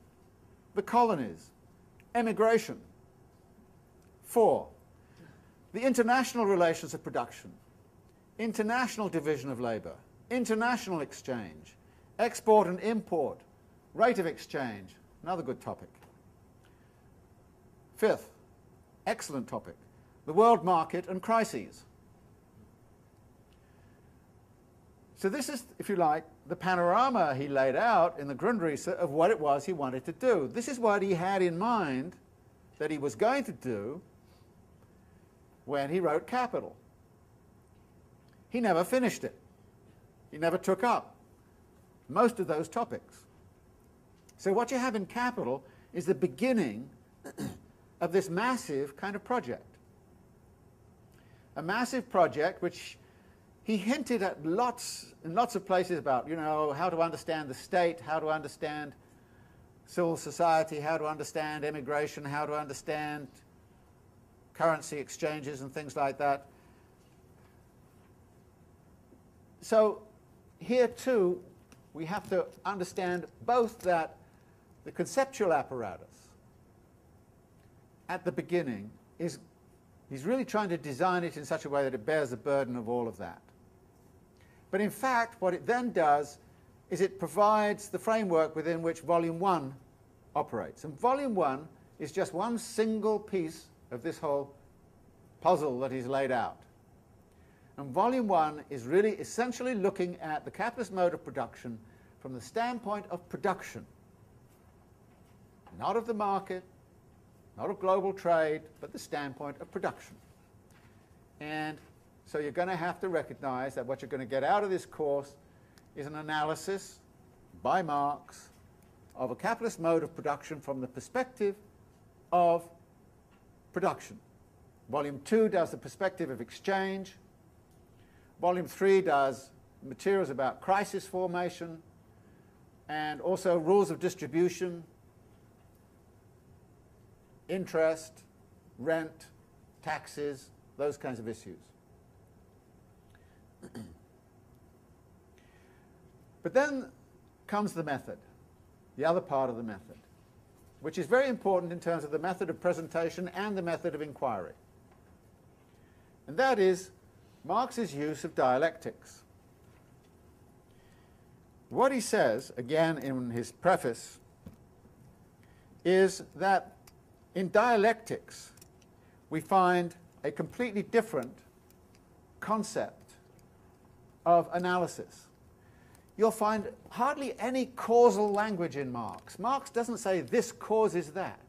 [SPEAKER 2] the colonies, emigration. 4, the international relations of production, international division of labour, international exchange, export and import, rate of exchange, another good topic. 5th, excellent topic, the world market and crises. So this is, if you like, the panorama he laid out in the Grundrisse of what it was he wanted to do. This is what he had in mind that he was going to do when he wrote Capital. He never finished it. He never took up most of those topics. So what you have in Capital is the beginning of this massive kind of project. A massive project which he hinted at in lots of places about, you know, how to understand the state, how to understand civil society, how to understand immigration, how to understand currency exchanges and things like that. So here too we have to understand both that the conceptual apparatus at the beginning he's really trying to design it in such a way that it bears the burden of all of that. But in fact, what it then does is it provides the framework within which Volume 1 operates. And Volume 1 is just one single piece of this whole puzzle that he's laid out. And Volume 1 is really essentially looking at the capitalist mode of production from the standpoint of production. Not of the market, not of global trade, but the standpoint of production. And so you're going to have to recognize that what you're going to get out of this course is an analysis by Marx of a capitalist mode of production from the perspective of production. Volume 2 does the perspective of exchange. Volume 3 does materials about crisis formation. and also rules of distribution, interest, rent, taxes, those kinds of issues. But then comes the method, the other part of the method, which is very important in terms of the method of presentation and the method of inquiry. And that is Marx's use of dialectics. What he says, again in his preface, is that in dialectics we find a completely different concept of analysis. You'll find hardly any causal language in Marx. Marx doesn't say this causes that.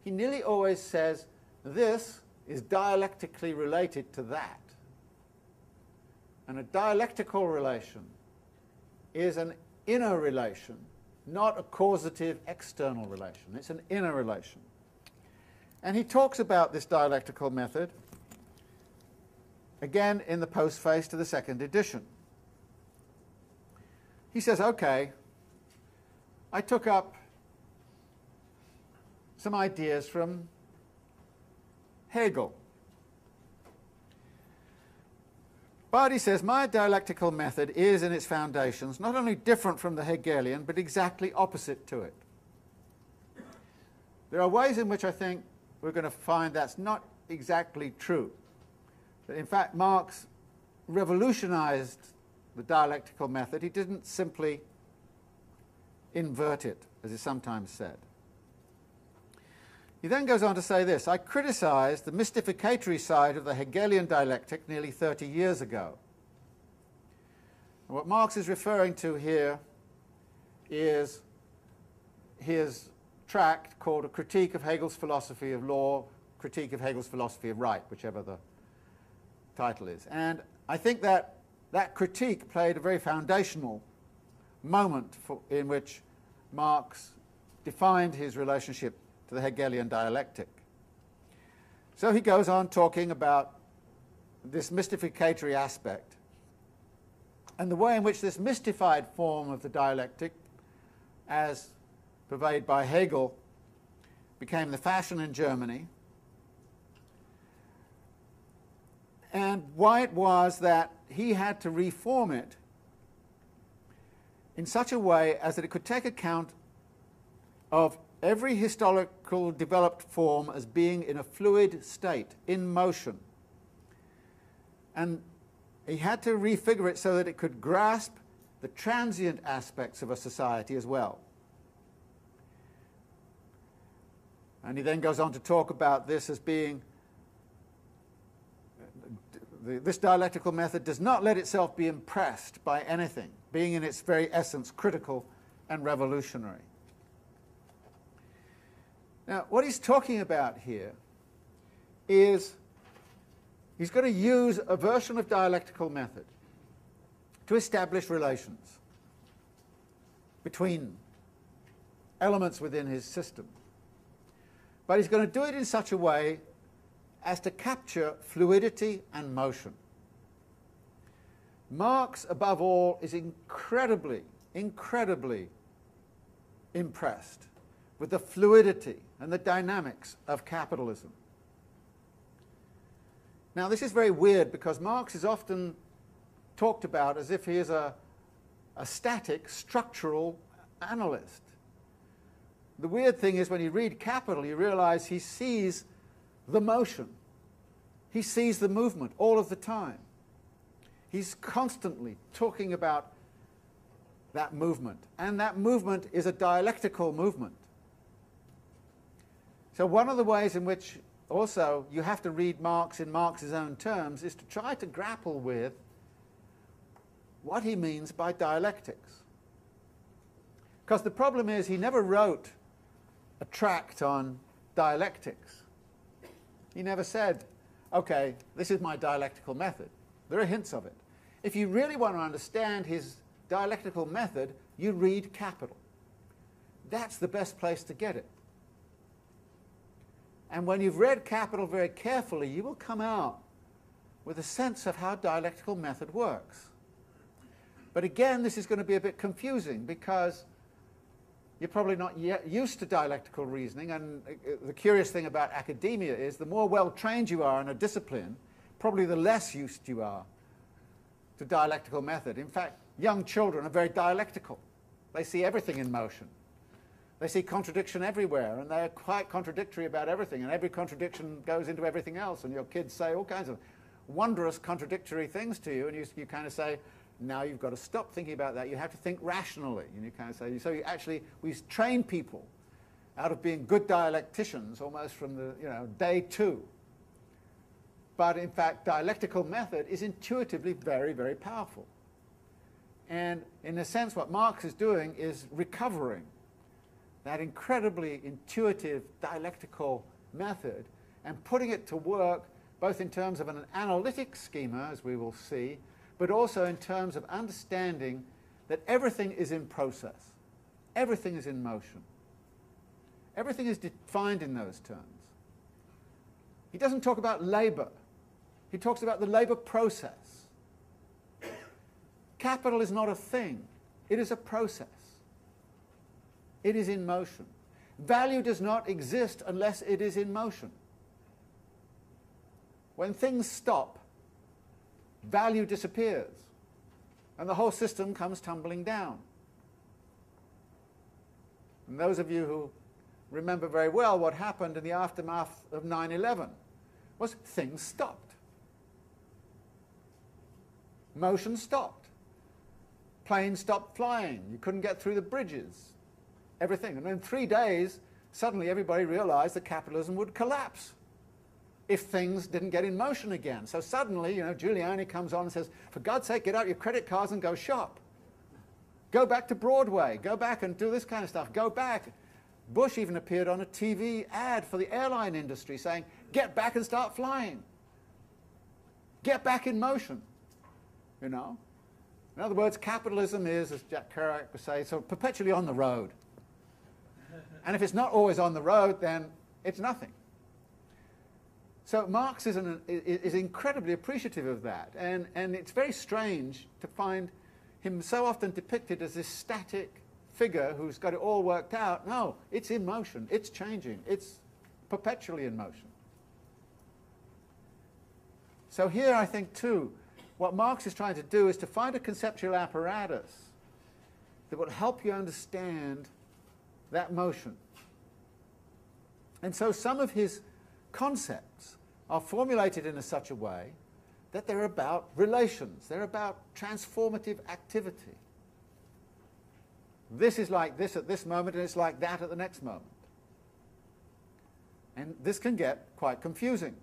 [SPEAKER 2] He nearly always says this is dialectically related to that. And a dialectical relation is an inner relation, not a causative external relation. It's an inner relation. And he talks about this dialectical method, again in the postface to the second edition. He says, okay, I took up some ideas from Hegel. But he says, my dialectical method is in its foundations not only different from the Hegelian, but exactly opposite to it. There are ways in which I think we're going to find that's not exactly true. That in fact, Marx revolutionized the dialectical method. He didn't simply invert it, as is sometimes said. He then goes on to say this: I criticized the mystificatory side of the Hegelian dialectic nearly 30 years ago. And what Marx is referring to here is his tract called A Critique of Hegel's Philosophy of Law, Critique of Hegel's Philosophy of Right, whichever the title is. And I think that that critique played a very foundational moment in which Marx defined his relationship to the Hegelian dialectic. So he goes on talking about this mystificatory aspect and the way in which this mystified form of the dialectic, as purveyed by Hegel, became the fashion in Germany, and why it was that he had to reform it in such a way as that it could take account of every historical developed form as being in a fluid state, in motion. And he had to refigure it so that it could grasp the transient aspects of a society as well. And he then goes on to talk about this as being, this dialectical method does not let itself be impressed by anything, being in its very essence critical and revolutionary. Now, what he's talking about here is he's going to use a version of dialectical method to establish relations between elements within his system. But he's going to do it in such a way as to capture fluidity and motion. Marx, above all, is incredibly, incredibly impressed with the fluidity and the dynamics of capitalism. Now, this is very weird because Marx is often talked about as if he is a static, structural analyst. The weird thing is when you read Capital, you realize he sees the motion. He sees the movement all of the time. He's constantly talking about that movement, and that movement is a dialectical movement. So one of the ways in which also you have to read Marx in Marx's own terms is to try to grapple with what he means by dialectics. Because the problem is he never wrote a tract on dialectics. He never said, okay, this is my dialectical method. There are hints of it. If you really want to understand his dialectical method, you read Capital. That's the best place to get it. And when you've read Capital very carefully, you will come out with a sense of how dialectical method works. But again, this is going to be a bit confusing because you're probably not yet used to dialectical reasoning, and the curious thing about academia is the more well-trained you are in a discipline, probably the less used you are to dialectical method. In fact, young children are very dialectical. They see everything in motion. They see contradiction everywhere, and they're quite contradictory about everything, and every contradiction goes into everything else, and your kids say all kinds of wondrous contradictory things to you, and you kind of say, now you've got to stop thinking about that. You have to think rationally. And you kind of say, so we train people out of being good dialecticians almost from the day two. But in fact, dialectical method is intuitively very, very powerful. And in a sense, what Marx is doing is recovering that incredibly intuitive dialectical method and putting it to work both in terms of an analytic schema, as we will see, but also in terms of understanding that everything is in process. Everything is in motion. Everything is defined in those terms. He doesn't talk about labor. He talks about the labor process. Capital is not a thing. It is a process. It is in motion. Value does not exist unless it is in motion. When things stop, value disappears, and the whole system comes tumbling down. And those of you who remember very well what happened in the aftermath of 9/11 was things stopped. Motion stopped. Planes stopped flying. You couldn't get through the bridges. Everything. And in 3 days, suddenly everybody realized that capitalism would collapse if things didn't get in motion again. So suddenly, Giuliani comes on and says, for God's sake, get out your credit cards and go shop. Go back to Broadway. Go back and do this kind of stuff. Go back. Bush even appeared on a TV ad for the airline industry saying, get back and start flying. Get back in motion. In other words, capitalism is, as Jack Kerouac would say, sort of perpetually on the road. And if it's not always on the road, then it's nothing. So Marx is incredibly appreciative of that, and it's very strange to find him so often depicted as this static figure who's got it all worked out. No, it's in motion, it's changing, it's perpetually in motion. So here I think too, what Marx is trying to do is to find a conceptual apparatus that will help you understand that motion. And so some of his concepts are formulated in such a way that they're about relations, they're about transformative activity. This is like this at this moment, and it's like that at the next moment. And this can get quite confusing.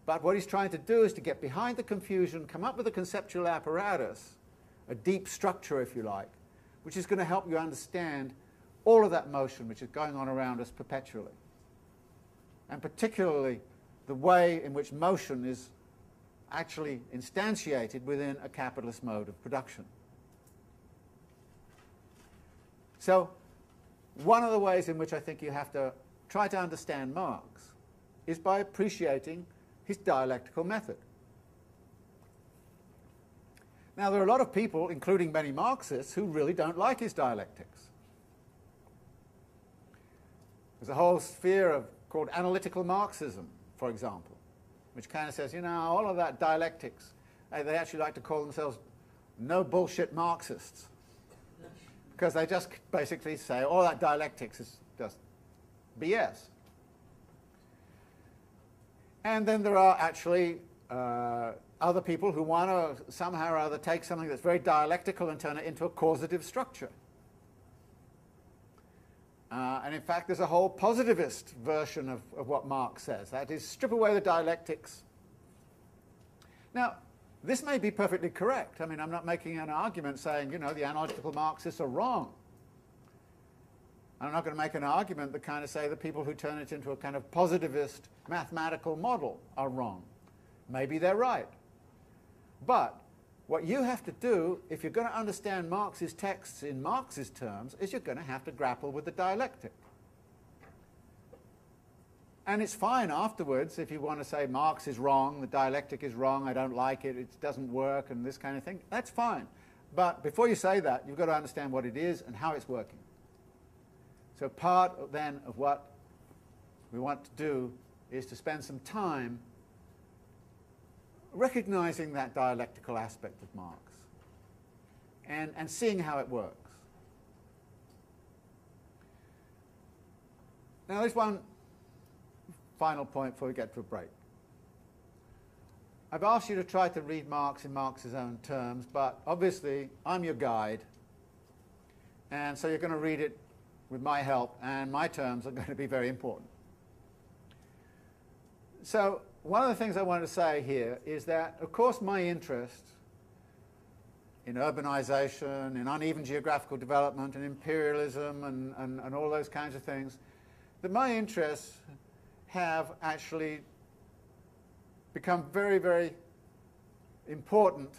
[SPEAKER 2] But what he's trying to do is to get behind the confusion, come up with a conceptual apparatus, a deep structure, if you like, which is going to help you understand all of that motion which is going on around us perpetually. And particularly the way in which motion is actually instantiated within a capitalist mode of production. So one of the ways in which I think you have to try to understand Marx is by appreciating his dialectical method. Now, there are a lot of people, including many Marxists, who really don't like his dialectics. There's a whole sphere called analytical Marxism, for example, which kind of says, all of that dialectics, they actually like to call themselves no bullshit Marxists, because they just basically say all that dialectics is just BS. And then there are actually other people who want to somehow or other take something that's very dialectical and turn it into a causative structure. And in fact, there's a whole positivist version of what Marx says. That is, strip away the dialectics. Now, this may be perfectly correct. I mean, I'm not making an argument saying, the analytical Marxists are wrong. I'm not going to make an argument that kind of say the people who turn it into a kind of positivist mathematical model are wrong. Maybe they're right. But what you have to do, if you're going to understand Marx's texts in Marx's terms, is you're going to have to grapple with the dialectic. And it's fine afterwards if you want to say Marx is wrong, the dialectic is wrong, I don't like it, it doesn't work, and this kind of thing. That's fine. But before you say that, you've got to understand what it is and how it's working. So part then of what we want to do is to spend some time recognizing that dialectical aspect of Marx and seeing how it works. Now there's one final point before we get to a break. I've asked you to try to read Marx in Marx's own terms, but obviously I'm your guide, and so you're going to read it with my help, and my terms are going to be very important. So one of the things I want to say here is that, of course, my interest in urbanization, in uneven geographical development, and imperialism, and all those kinds of things, that my interests have actually become very, very important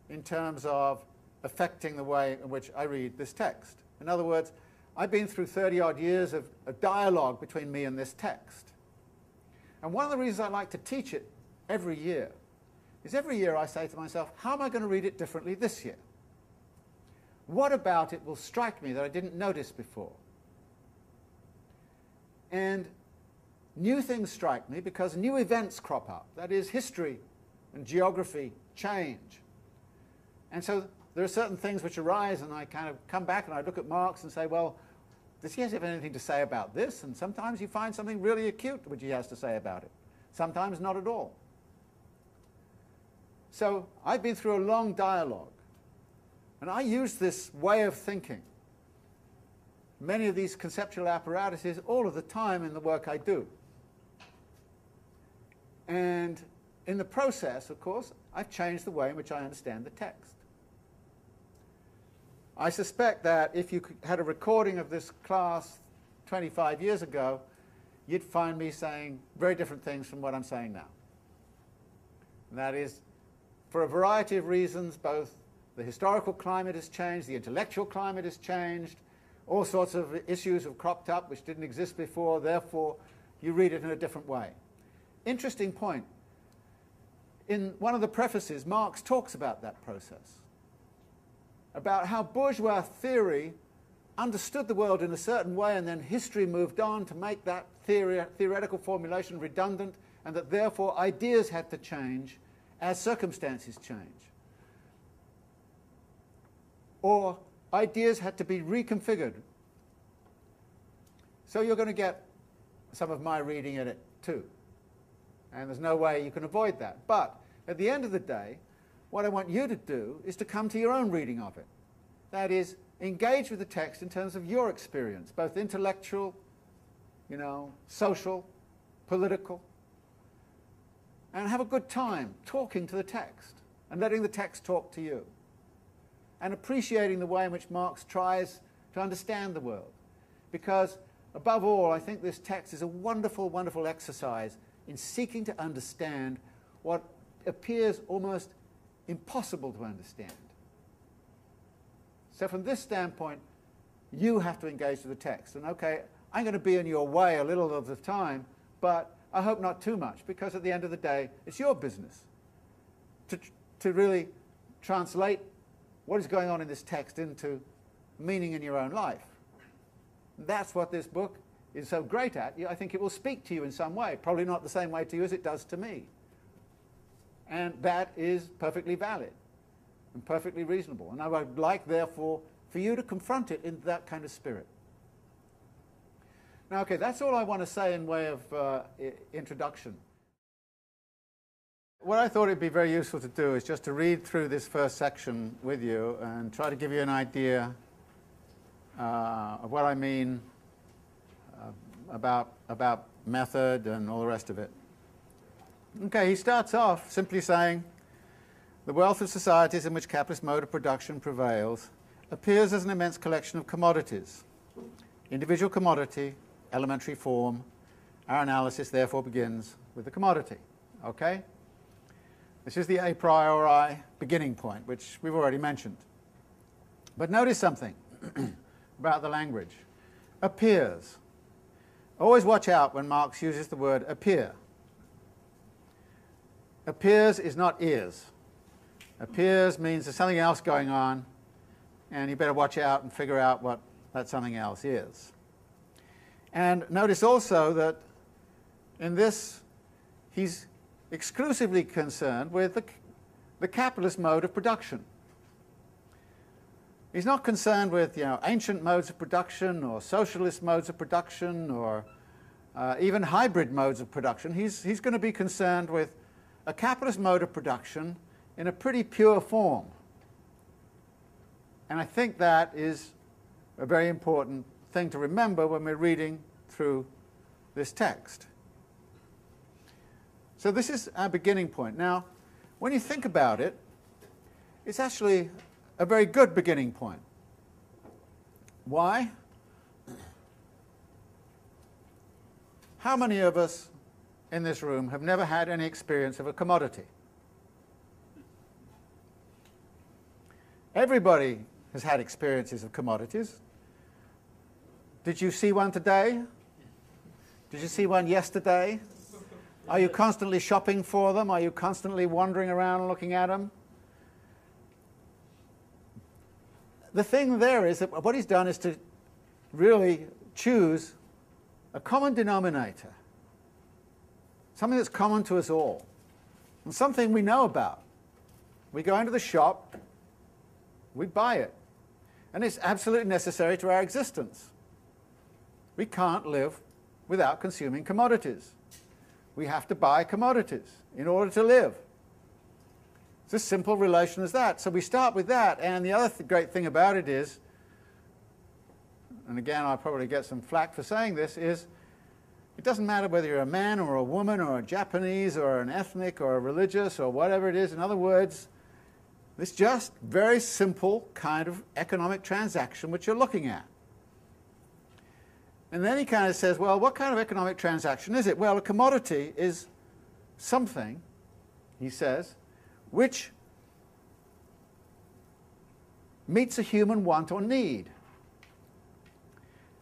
[SPEAKER 2] in terms of affecting the way in which I read this text. In other words, I've been through 30-odd years of a dialogue between me and this text. And one of the reasons I like to teach it every year is every year I say to myself, how am I going to read it differently this year? What about it will strike me that I didn't notice before? And new things strike me because new events crop up. That is, history and geography change. And so there are certain things which arise, and I kind of come back and I look at Marx and say, well, does he have anything to say about this? And sometimes you find something really acute which he has to say about it. Sometimes not at all. So I've been through a long dialogue, and I use this way of thinking, many of these conceptual apparatuses, all of the time in the work I do. And in the process, of course, I've changed the way in which I understand the text. I suspect that if you had a recording of this class 25 years ago, you'd find me saying very different things from what I'm saying now. And that is, for a variety of reasons, both the historical climate has changed, the intellectual climate has changed, all sorts of issues have cropped up which didn't exist before, therefore you read it in a different way. Interesting point. In one of the prefaces, Marx talks about that process, about how bourgeois theory understood the world in a certain way, and then history moved on to make that theoretical formulation redundant, and that therefore ideas had to change as circumstances change. Or ideas had to be reconfigured. So you're going to get some of my reading in it too. And there's no way you can avoid that. But at the end of the day, what I want you to do is to come to your own reading of it. That is, engage with the text in terms of your experience, both intellectual, social, political, and have a good time talking to the text and letting the text talk to you, and appreciating the way in which Marx tries to understand the world. Because, above all, I think this text is a wonderful, wonderful exercise in seeking to understand what appears almost impossible to understand. So from this standpoint, you have to engage with the text. And okay, I'm going to be in your way a little of the time, but I hope not too much, because at the end of the day, it's your business to really translate what is going on in this text into meaning in your own life. That's what this book is so great at. I think it will speak to you in some way, probably not the same way to you as it does to me. And that is perfectly valid and perfectly reasonable. And I would like, therefore, for you to confront it in that kind of spirit. Now, okay, that's all I want to say in way of introduction. What I thought it would be very useful to do is just to read through this first section with you and try to give you an idea of what I mean about method and all the rest of it. Okay, he starts off simply saying, the wealth of societies in which capitalist mode of production prevails appears as an immense collection of commodities. Individual commodity, elementary form. Our analysis therefore begins with the commodity. Okay? This is the a priori beginning point, which we've already mentioned. But notice something about the language. Appears. Always watch out when Marx uses the word appear. Appears is not is. Appears means there's something else going on, and you better watch out and figure out what that something else is. And notice also that in this, he's exclusively concerned with the capitalist mode of production. He's not concerned with, ancient modes of production or socialist modes of production or even hybrid modes of production. He's going to be concerned with a capitalist mode of production in a pretty pure form. And I think that is a very important thing to remember when we're reading through this text. So this is our beginning point. Now, when you think about it, it's actually a very good beginning point. Why? How many of us in this room have never had any experience of a commodity? Everybody has had experiences of commodities. Did you see one today? Did you see one yesterday? Are you constantly shopping for them? Are you constantly wandering around looking at them? The thing there is that what he's done is to really choose a common denominator, something that's common to us all, and something we know about. We go into the shop, we buy it, and it's absolutely necessary to our existence. We can't live without consuming commodities. We have to buy commodities in order to live. It's as simple relation as that. So we start with that, and the other great thing about it is, and again I'll probably get some flack for saying this, is it doesn't matter whether you're a man or a woman or a Japanese or an ethnic or a religious or whatever it is. In other words, it's just very simple kind of economic transaction which you're looking at. And then he kind of says, well, what kind of economic transaction is it? Well, a commodity is something, he says, which meets a human want or need.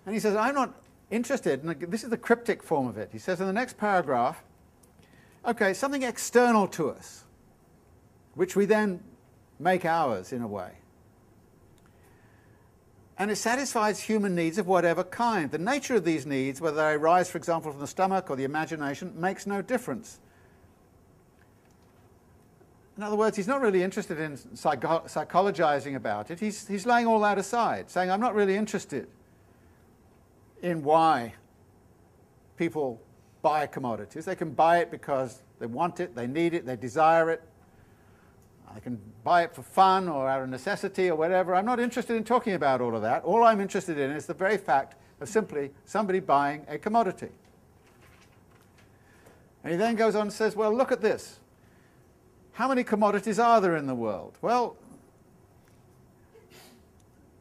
[SPEAKER 2] And he says, I'm not interested, and this is the cryptic form of it. He says in the next paragraph, okay, something external to us, which we then make ours in a way. And it satisfies human needs of whatever kind. The nature of these needs, whether they arise, for example, from the stomach or the imagination, makes no difference. In other words, he's not really interested in psychologizing about it. He's laying all that aside, saying, I'm not really interested in why people buy commodities. They can buy it because they want it, they need it, they desire it. I can buy it for fun or out of necessity or whatever. I'm not interested in talking about all of that. All I'm interested in is the very fact of simply somebody buying a commodity. And he then goes on and says, well, look at this. How many commodities are there in the world? Well,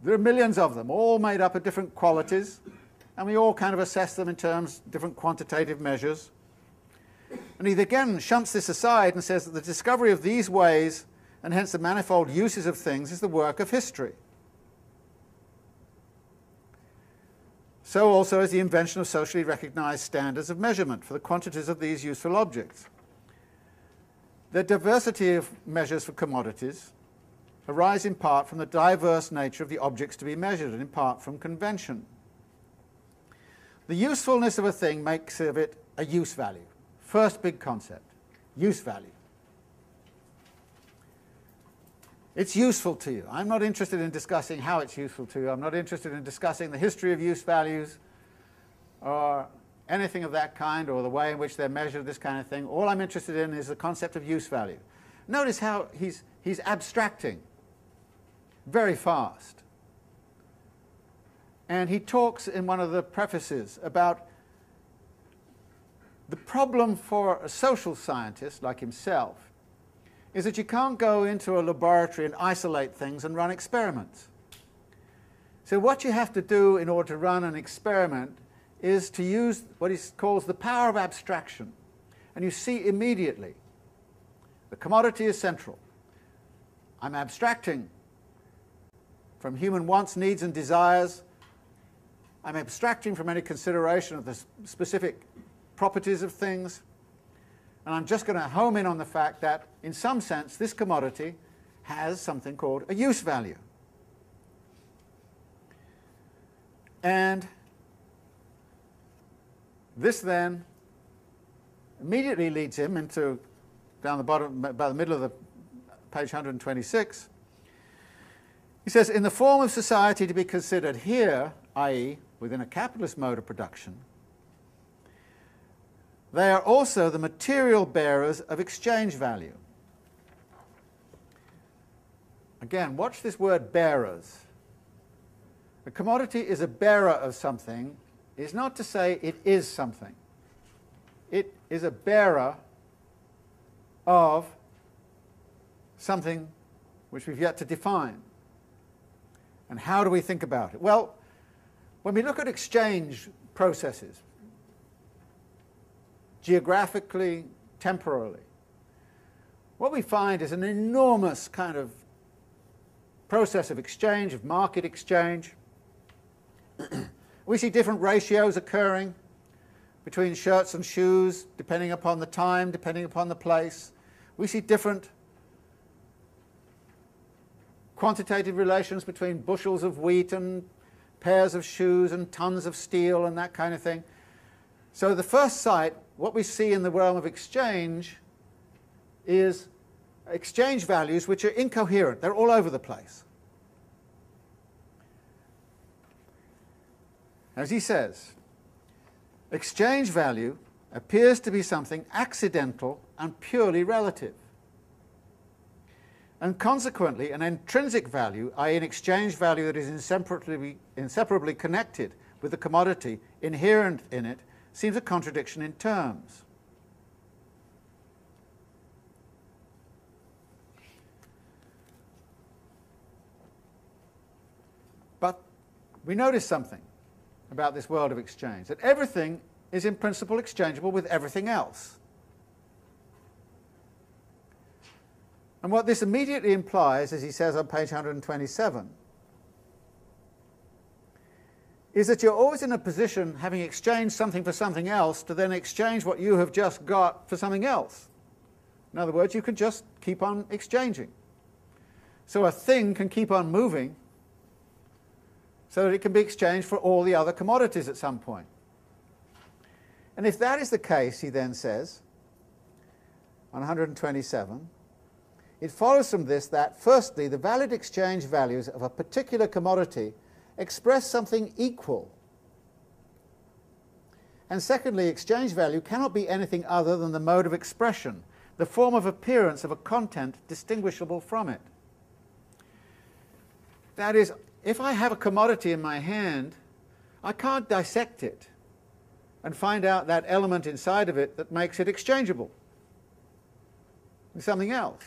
[SPEAKER 2] there are millions of them, all made up of different qualities, and we all kind of assess them in terms of different quantitative measures. And he again shunts this aside and says that the discovery of these ways and hence the manifold uses of things is the work of history. So also is the invention of socially recognized standards of measurement for the quantities of these useful objects. The diversity of measures for commodities arise in part from the diverse nature of the objects to be measured and in part from convention. The usefulness of a thing makes of it a use value. First big concept, use value. It's useful to you. I'm not interested in discussing how it's useful to you. I'm not interested in discussing the history of use values or anything of that kind or the way in which they're measured, this kind of thing. All I'm interested in is the concept of use value. Notice how he's abstracting very fast. And he talks in one of the prefaces about the problem for a social scientist like himself is that you can't go into a laboratory and isolate things and run experiments. So what you have to do in order to run an experiment is to use what he calls the power of abstraction. And you see immediately the commodity is central. I'm abstracting from human wants, needs, and desires. I'm abstracting from any consideration of the specific properties of things. And I'm just going to home in on the fact that, in some sense, this commodity has something called a use value. And this then immediately leads him into, down the bottom, about the middle of the page 126, he says, in the form of society to be considered here, i.e., within a capitalist mode of production, they are also the material bearers of exchange value. Again, watch this word bearers. A commodity is a bearer of something, is not to say it is something. It is a bearer of something which we've yet to define. And how do we think about it? Well, when we look at exchange processes, geographically, temporally, what we find is an enormous kind of process of exchange, of market exchange. We see different ratios occurring between shirts and shoes, depending upon the time, depending upon the place. We see different quantitative relations between bushels of wheat and pairs of shoes and tons of steel and that kind of thing. So the first sight, what we see in the realm of exchange is exchange values which are incoherent. They're all over the place. As he says, exchange value appears to be something accidental and purely relative. And consequently, an intrinsic value, i.e. an exchange value that is inseparably connected with the commodity inherent in it, seems a contradiction in terms. But we notice something about this world of exchange, that everything is in principle exchangeable with everything else. And what this immediately implies, as he says on page 127, is that you're always in a position, having exchanged something for something else, to then exchange what you have just got for something else. In other words, you can just keep on exchanging. So a thing can keep on moving so that it can be exchanged for all the other commodities at some point. And if that is the case, he then says, on 127, it follows from this that, firstly, the valid exchange values of a particular commodity express something equal. And secondly, exchange value cannot be anything other than the mode of expression, the form of appearance of a content distinguishable from it. That is, if I have a commodity in my hand, I can't dissect it and find out that element inside of it that makes it exchangeable with something else.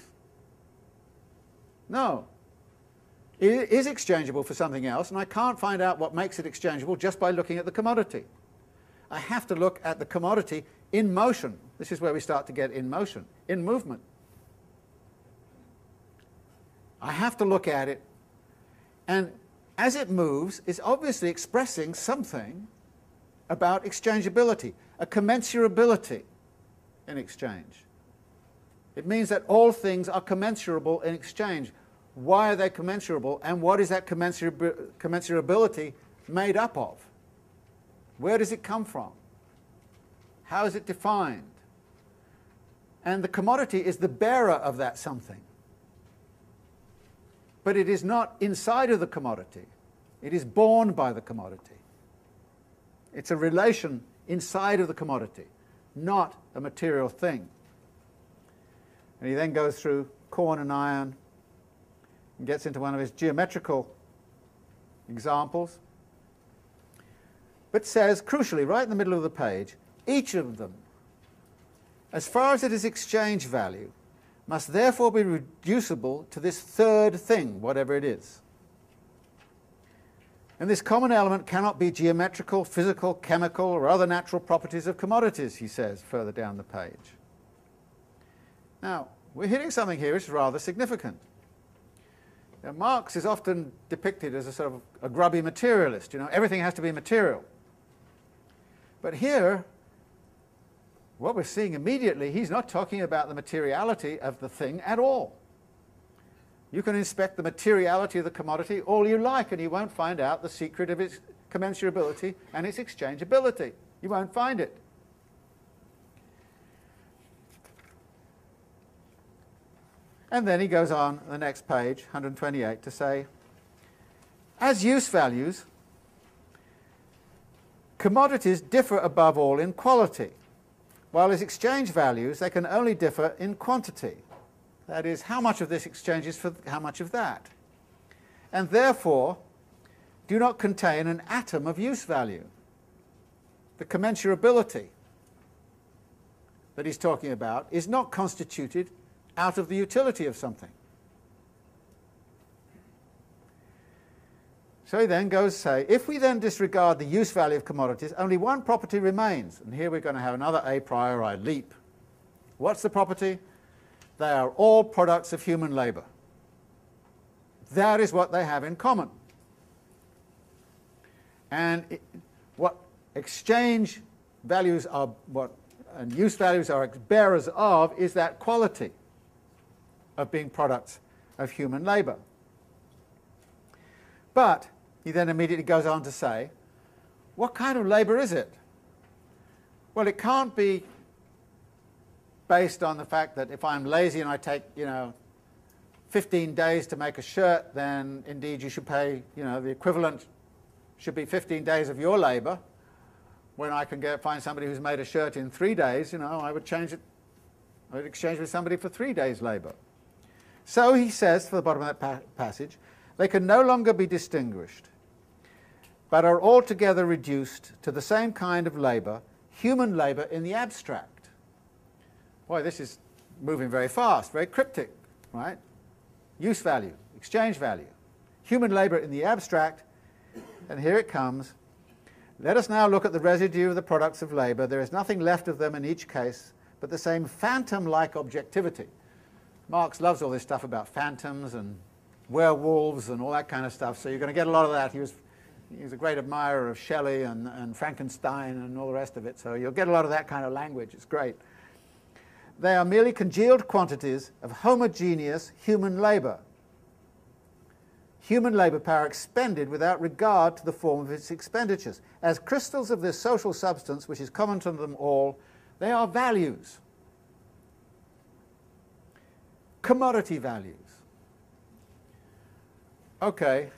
[SPEAKER 2] No. It is exchangeable for something else, and I can't find out what makes it exchangeable just by looking at the commodity. I have to look at the commodity in motion. This is where we start to get in motion, in movement. I have to look at it, and as it moves, it's obviously expressing something about exchangeability, a commensurability in exchange. It means that all things are commensurable in exchange. Why are they commensurable, and what is that commensurability made up of? Where does it come from? How is it defined? And the commodity is the bearer of that something. But it is not inside of the commodity. It is borne by the commodity. It's a relation inside of the commodity, not a material thing. And he then goes through corn and iron and gets into one of his geometrical examples, but says, crucially, right in the middle of the page, each of them, as far as it is exchange value, must therefore be reducible to this third thing, whatever it is. And this common element cannot be geometrical, physical, chemical, or other natural properties of commodities, he says further down the page. Now, we're hitting something here which is rather significant. Now, Marx is often depicted as a sort of a grubby materialist. Everything has to be material. But here, what we're seeing immediately, he's not talking about the materiality of the thing at all. You can inspect the materiality of the commodity all you like, and you won't find out the secret of its commensurability and its exchangeability. You won't find it. And then he goes on the next page, 128, to say, as use values, commodities differ above all in quality, while as exchange values they can only differ in quantity. That is, how much of this exchanges for how much of that. And therefore do not contain an atom of use value. The commensurability that he's talking about is not constituted out of the utility of something. So he then goes to say, if we then disregard the use value of commodities, only one property remains. And here we're going to have another a priori leap. What's the property? They are all products of human labour. That is what they have in common. And what exchange values are, and use values are bearers of, is that quality of being products of human labour. But he then immediately goes on to say, what kind of labour is it? Well, it can't be based on the fact that if I'm lazy and I take, 15 days to make a shirt, then indeed you should pay, the equivalent should be 15 days of your labour. When I can find somebody who's made a shirt in 3 days, I would change it, I would exchange with somebody for 3 days' labour. So he says, for the bottom of that passage, they can no longer be distinguished, but are altogether reduced to the same kind of labour, human labour in the abstract. Boy, this is moving very fast, very cryptic, right? Use value, exchange value, human labour in the abstract, and here it comes. Let us now look at the residue of the products of labour. There is nothing left of them in each case but the same phantom-like objectivity. Marx loves all this stuff about phantoms and werewolves and all that kind of stuff, so you're going to get a lot of that. He was a great admirer of Shelley and Frankenstein and all the rest of it, so you'll get a lot of that kind of language. It's great. They are merely congealed quantities of homogeneous human labour. Human labour power expended without regard to the form of its expenditures. As crystals of this social substance, which is common to them all, they are values. Commodity values. Okay,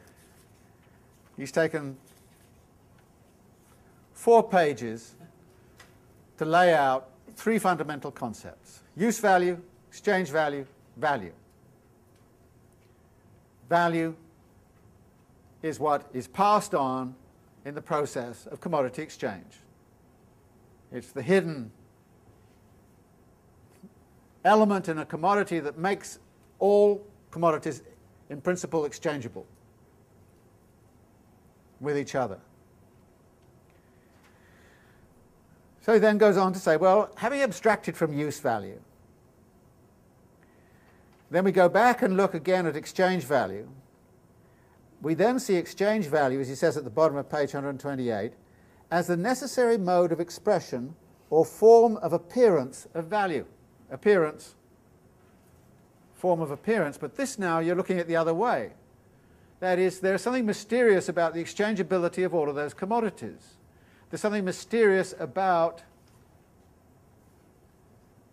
[SPEAKER 2] he's taken 4 pages to lay out 3 fundamental concepts: use value, exchange value, value. Value is what is passed on in the process of commodity exchange. It's the hidden element in a commodity that makes all commodities in principle exchangeable with each other. So he then goes on to say, well, having abstracted from use value, then we go back and look again at exchange value. We then see exchange value, as he says at the bottom of page 128, as the necessary mode of expression or form of appearance of value. Appearance, form of appearance, but this now you're looking at the other way. That is, there's something mysterious about the exchangeability of all of those commodities. There's something mysterious about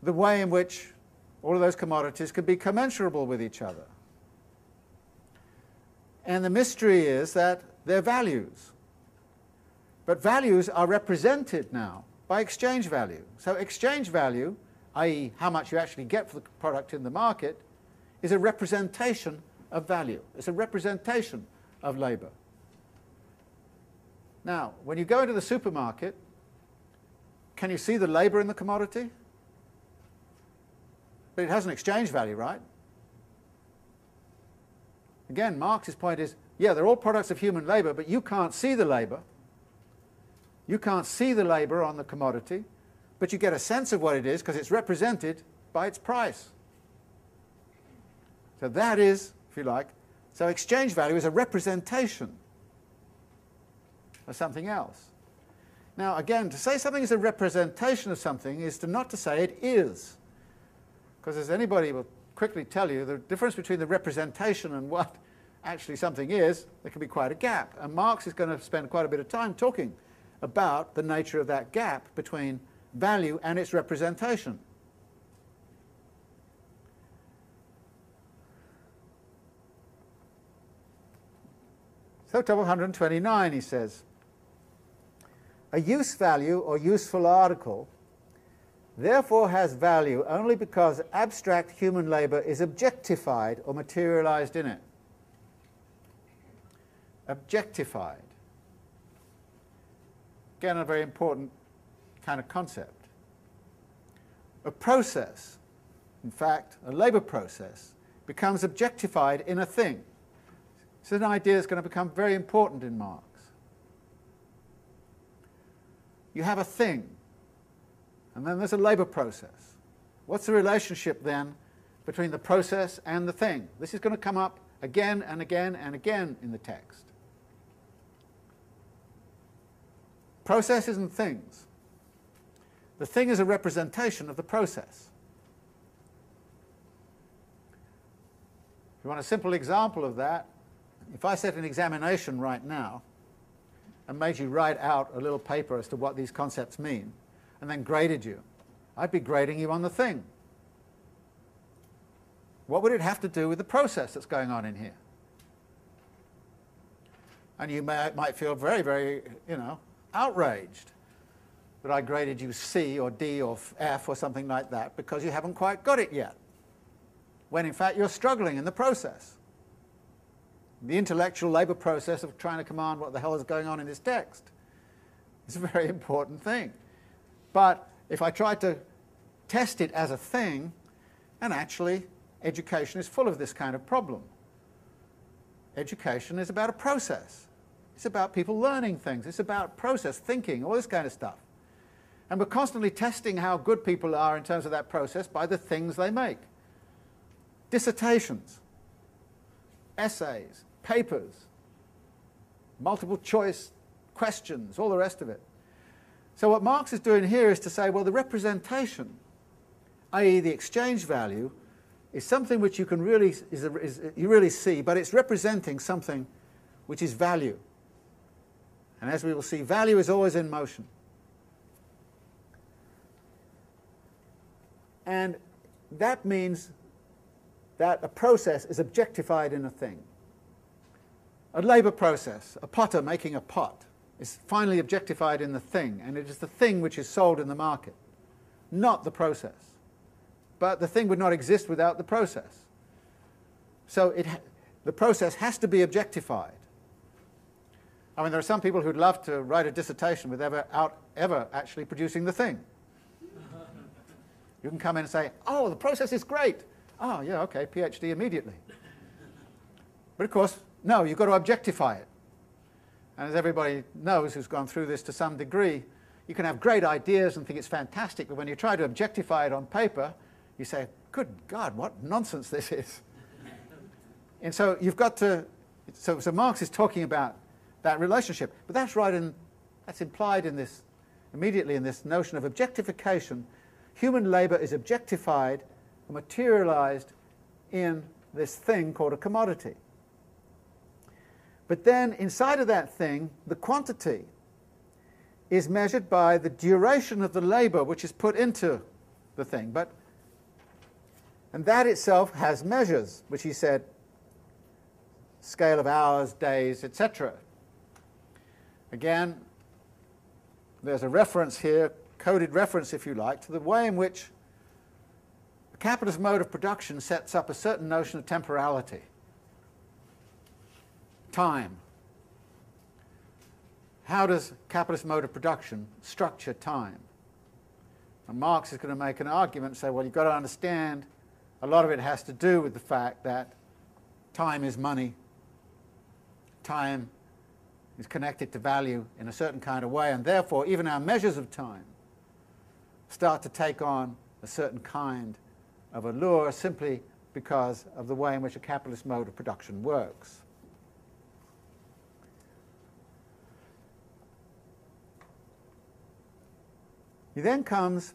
[SPEAKER 2] the way in which all of those commodities can be commensurable with each other. And the mystery is that they're values. But values are represented now by exchange value. So exchange value, i.e. how much you actually get for the product in the market, is a representation of value. It's a representation of labour. Now, when you go into the supermarket, can you see the labour in the commodity? But it has an exchange value, right? Again, Marx's point is, yeah, they're all products of human labour, but you can't see the labour. You can't see the labour on the commodity, but you get a sense of what it is because it's represented by its price. So that is, if you like, so exchange value is a representation of something else. Now again, to say something is a representation of something is not to say it is. Because as anybody will quickly tell you, the difference between the representation and what actually something is, there can be quite a gap. And Marx is going to spend quite a bit of time talking about the nature of that gap between value and its representation. So, top of 129, he says, a use value or useful article therefore has value only because abstract human labour is objectified or materialised in it. Objectified. Again, a very important kind of concept. A process, in fact, a labour process, becomes objectified in a thing. This is an idea that's going to become very important in Marx. You have a thing, and then there's a labour process. What's the relationship then between the process and the thing? This is going to come up again and again and again in the text. Processes and things. The thing is a representation of the process. If you want a simple example of that, if I set an examination right now and made you write out a little paper as to what these concepts mean, and then graded you, I'd be grading you on the thing. What would it have to do with the process that's going on in here? And you might feel very, very, outraged that I graded you C or D or F or something like that because you haven't quite got it yet, when in fact you're struggling in the process. The intellectual labour process of trying to command what the hell is going on in this text is a very important thing. But if I try to test it as a thing, and actually education is full of this kind of problem. Education is about a process. It's about people learning things. It's about process, thinking, all this kind of stuff. And we're constantly testing how good people are in terms of that process by the things they make. Dissertations, essays, papers, multiple choice questions, all the rest of it. So what Marx is doing here is to say, well, the representation, i.e. the exchange value, is something which you can really, you really see, but it's representing something which is value. And as we will see, value is always in motion. And that means that a process is objectified in a thing. A labour process, a potter making a pot, is finally objectified in the thing, and it is the thing which is sold in the market, not the process. But the thing would not exist without the process. So the process has to be objectified. I mean, there are some people who'd love to write a dissertation without ever actually producing the thing. You can come in and say, oh, the process is great. Oh, yeah, okay, PhD immediately. But of course, no, you've got to objectify it. And as everybody knows who's gone through this to some degree, you can have great ideas and think it's fantastic, but when you try to objectify it on paper, you say, good God, what nonsense this is. And so you've got to, so Marx is talking about that relationship, but that's implied in this, immediately in this notion of objectification. Human labour is objectified and materialised in this thing called a commodity. But then inside of that thing, the quantity is measured by the duration of the labour which is put into the thing. And that itself has measures, which he said, scale of hours, days, etc. Again, there's a reference here, coded reference if you like, to the way in which the capitalist mode of production sets up a certain notion of temporality. Time. How does capitalist mode of production structure time? And Marx is going to make an argument and say, well, you've got to understand a lot of it has to do with the fact that time is money. Time is connected to value in a certain kind of way, and therefore even our measures of time start to take on a certain kind of allure simply because of the way in which a capitalist mode of production works. He then comes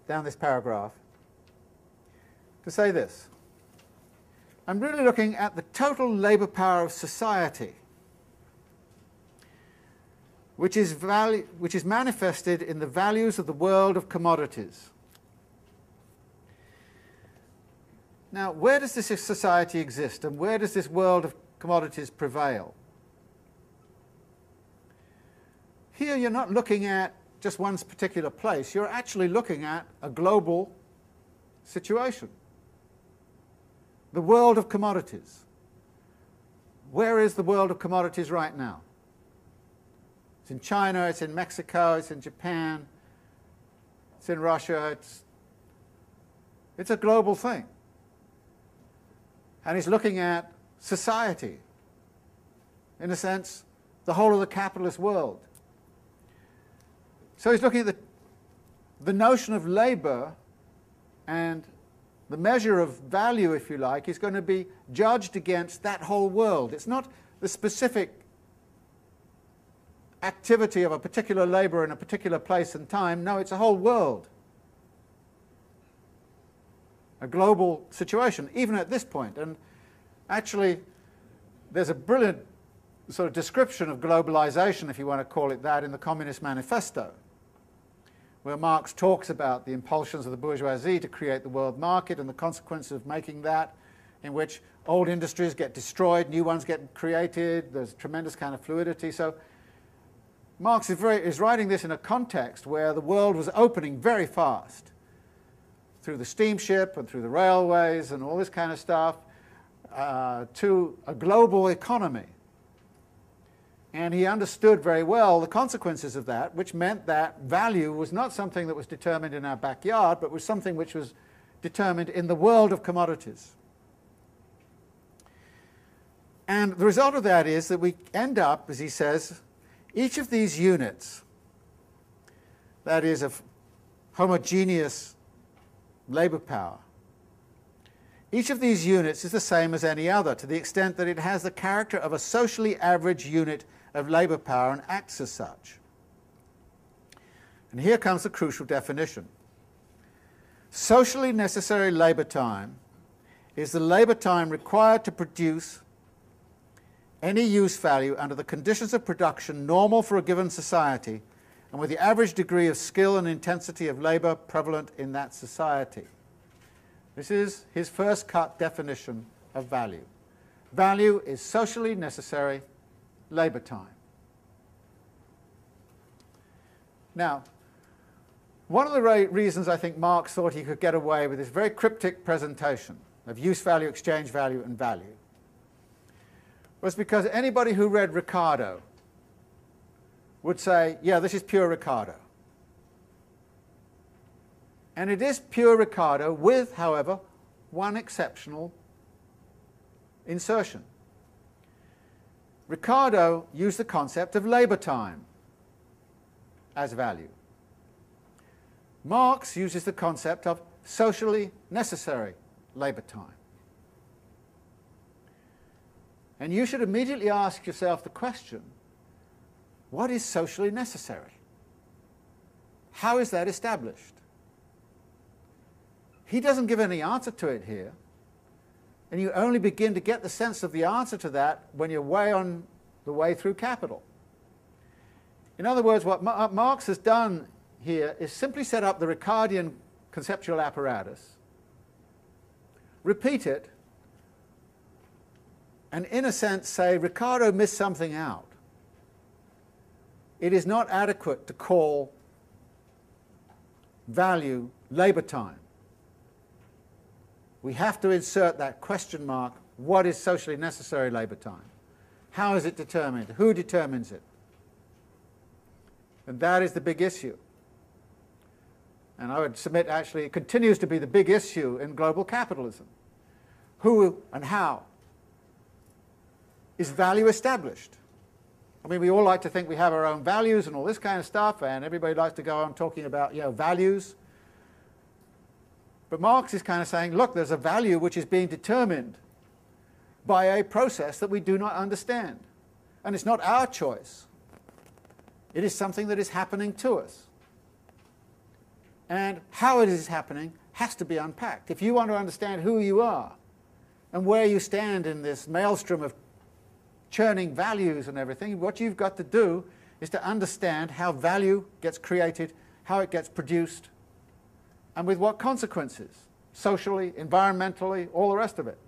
[SPEAKER 2] down this paragraph to say this. I'm really looking at the total labour power of society, which is manifested in the values of the world of commodities. Now, where does this society exist, and where does this world of commodities prevail? Here you're not looking at just one particular place, you're actually looking at a global situation. The world of commodities. Where is the world of commodities right now? It's in China, it's in Mexico, it's in Japan, it's in Russia, it's a global thing. And he's looking at society, in a sense, the whole of the capitalist world. So he's looking at the notion of labour, and the measure of value, if you like, is going to be judged against that whole world. It's not the specific activity of a particular labour in a particular place and time. No, it's a whole world. A global situation, even at this point. And actually, there's a brilliant sort of description of globalization, if you want to call it that, in the Communist Manifesto, where Marx talks about the impulsions of the bourgeoisie to create the world market and the consequences of making that, in which old industries get destroyed, new ones get created, there's tremendous kind of fluidity. So Marx is writing this in a context where the world was opening very fast through the steamship and through the railways and all this kind of stuff to a global economy. And he understood very well the consequences of that, which meant that value was not something that was determined in our backyard, but was something which was determined in the world of commodities. And the result of that is that we end up, as he says, each of these units, that is of homogeneous labour power, each of these units is the same as any other, to the extent that it has the character of a socially average unit of labour power and acts as such. And here comes the crucial definition. Socially necessary labour time is the labour time required to produce any use value under the conditions of production normal for a given society and with the average degree of skill and intensity of labour prevalent in that society. This is his first cut definition of value. Value is socially necessary labour time. Now, one of the reasons I think Marx thought he could get away with this very cryptic presentation of use value, exchange value, and value was because anybody who read Ricardo would say, yeah, this is pure Ricardo. And it is pure Ricardo with, however, one exceptional insertion. Ricardo used the concept of labour time as value. Marx uses the concept of socially necessary labour time. And you should immediately ask yourself the question, what is socially necessary? How is that established? He doesn't give any answer to it here, and you only begin to get the sense of the answer to that when you're way on the way through Capital. In other words, what Marx has done here is simply set up the Ricardian conceptual apparatus, repeat it, and in a sense say Ricardo missed something out. It is not adequate to call value labour time. We have to insert that question mark, what is socially necessary labour time? How is it determined? Who determines it? And that is the big issue. And I would submit actually it continues to be the big issue in global capitalism. Who and how is value established? I mean, we all like to think we have our own values and all this kind of stuff, and everybody likes to go on talking about, values. But Marx is kind of saying, look, there's a value which is being determined by a process that we do not understand. And it's not our choice. It is something that is happening to us. And how it is happening has to be unpacked. If you want to understand who you are, and where you stand in this maelstrom of churning values and everything, what you've got to do is to understand how value gets created, how it gets produced, and with what consequences, socially, environmentally, all the rest of it.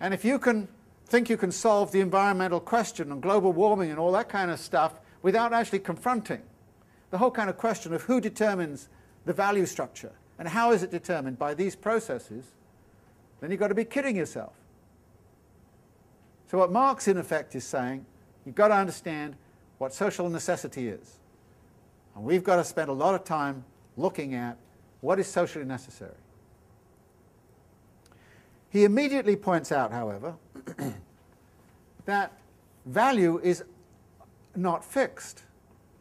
[SPEAKER 2] And if you can think you can solve the environmental question and global warming and all that kind of stuff without actually confronting the whole kind of question of who determines the value structure and how is it determined by these processes, then you've got to be kidding yourself. So what Marx in effect is saying, you've got to understand what social necessity is. And we've got to spend a lot of time looking at what is socially necessary. He immediately points out, however, that value is not fixed.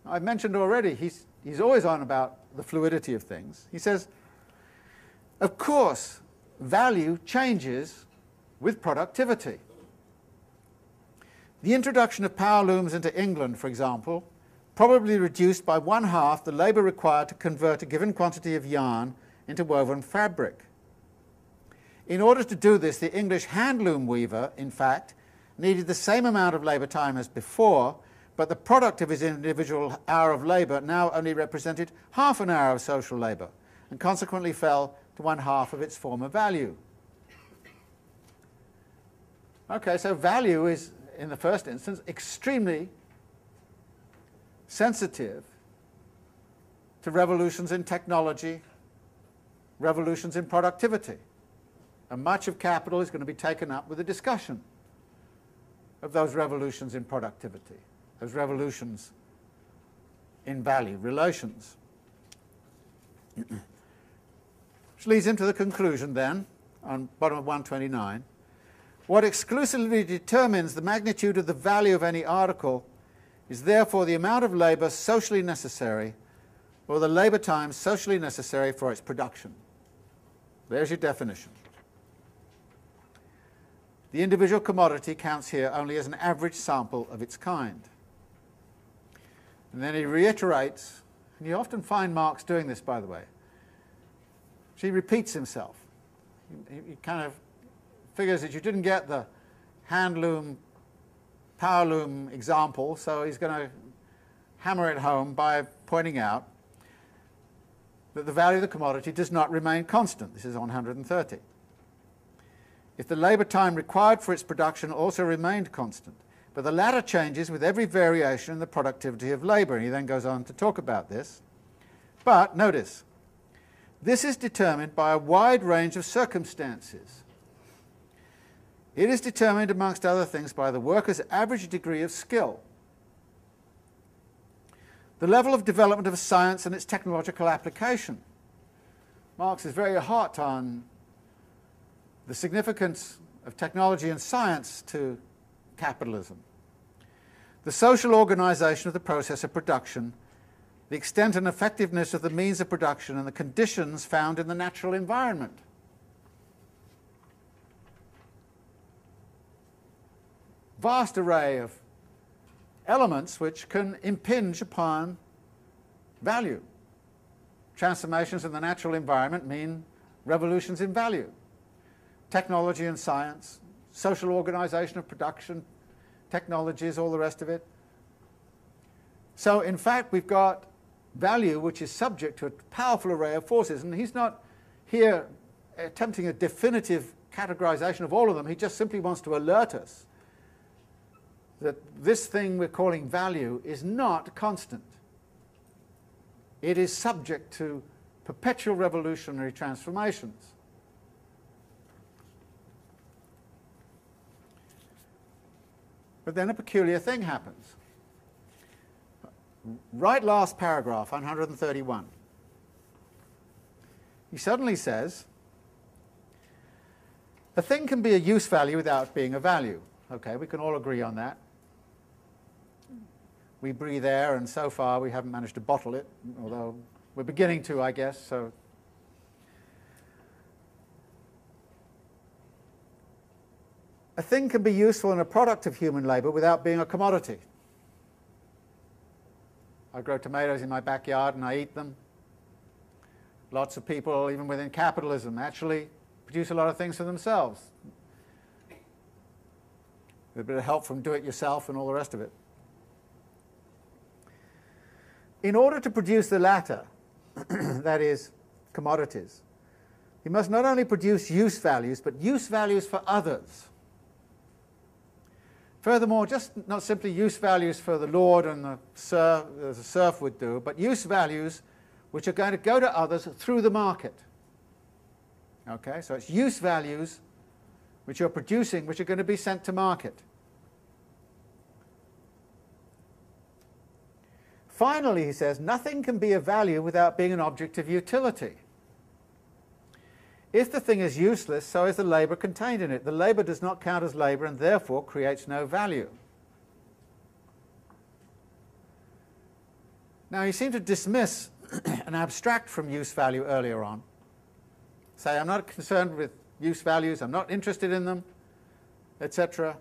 [SPEAKER 2] I've mentioned already, he's always on about the fluidity of things. He says, of course, value changes with productivity. The introduction of power looms into England, for example, probably reduced by 1/2 the labour required to convert a given quantity of yarn into woven fabric. In order to do this, the English handloom weaver, in fact, needed the same amount of labour time as before, but the product of his individual hour of labour now only represented half an hour of social labour, and consequently fell to 1/2 of its former value. Okay, so value is, in the first instance, extremely sensitive to revolutions in technology, revolutions in productivity. And much of capital is going to be taken up with a discussion of those revolutions in productivity, those revolutions in value relations. Which leads into the conclusion then, on bottom of 129. What exclusively determines the magnitude of the value of any article is therefore the amount of labour socially necessary, or the labour time socially necessary for its production. There's your definition. The individual commodity counts here only as an average sample of its kind. And then he reiterates, and you often find Marx doing this, by the way. He repeats himself. He kind of figures that you didn't get the handloom, power loom example, so he's going to hammer it home by pointing out that the value of the commodity does not remain constant. This is on 130. If the labour time required for its production also remained constant, but the latter changes with every variation in the productivity of labour. And he then goes on to talk about this. But notice, this is determined by a wide range of circumstances. It is determined, amongst other things, by the worker's average degree of skill, the level of development of science and its technological application. Marx is very hot on the significance of technology and science to capitalism, the social organisation of the process of production, the extent and effectiveness of the means of production, and the conditions found in the natural environment. Vast array of elements which can impinge upon value. Transformations in the natural environment mean revolutions in value. Technology and science, social organisation of production, technologies, all the rest of it. So in fact we've got value which is subject to a powerful array of forces, and he's not here attempting a definitive categorization of all of them. He just simply wants to alert us that this thing we're calling value is not constant. It is subject to perpetual revolutionary transformations. But then a peculiar thing happens. Right last paragraph, 131. He suddenly says, a thing can be a use value without being a value. Okay, we can all agree on that. We breathe air, and so far we haven't managed to bottle it, although we're beginning to, I guess. So a thing can be useful and a product of human labour without being a commodity. I grow tomatoes in my backyard and I eat them. Lots of people, even within capitalism, actually produce a lot of things for themselves. With a bit of help from do-it-yourself and all the rest of it. In order to produce the latter, that is, commodities, he must not only produce use values, but use values for others. Furthermore, just not simply use values for the lord and the serf would do, but use values which are going to go to others through the market. Okay, so it's use values which you're producing, which are going to be sent to market. Finally, he says, nothing can be of value without being an object of utility. If the thing is useless, so is the labour contained in it. The labour does not count as labour and therefore creates no value. Now, you seem to dismiss and abstract from use value earlier on. Say, I'm not concerned with use values, I'm not interested in them, etc.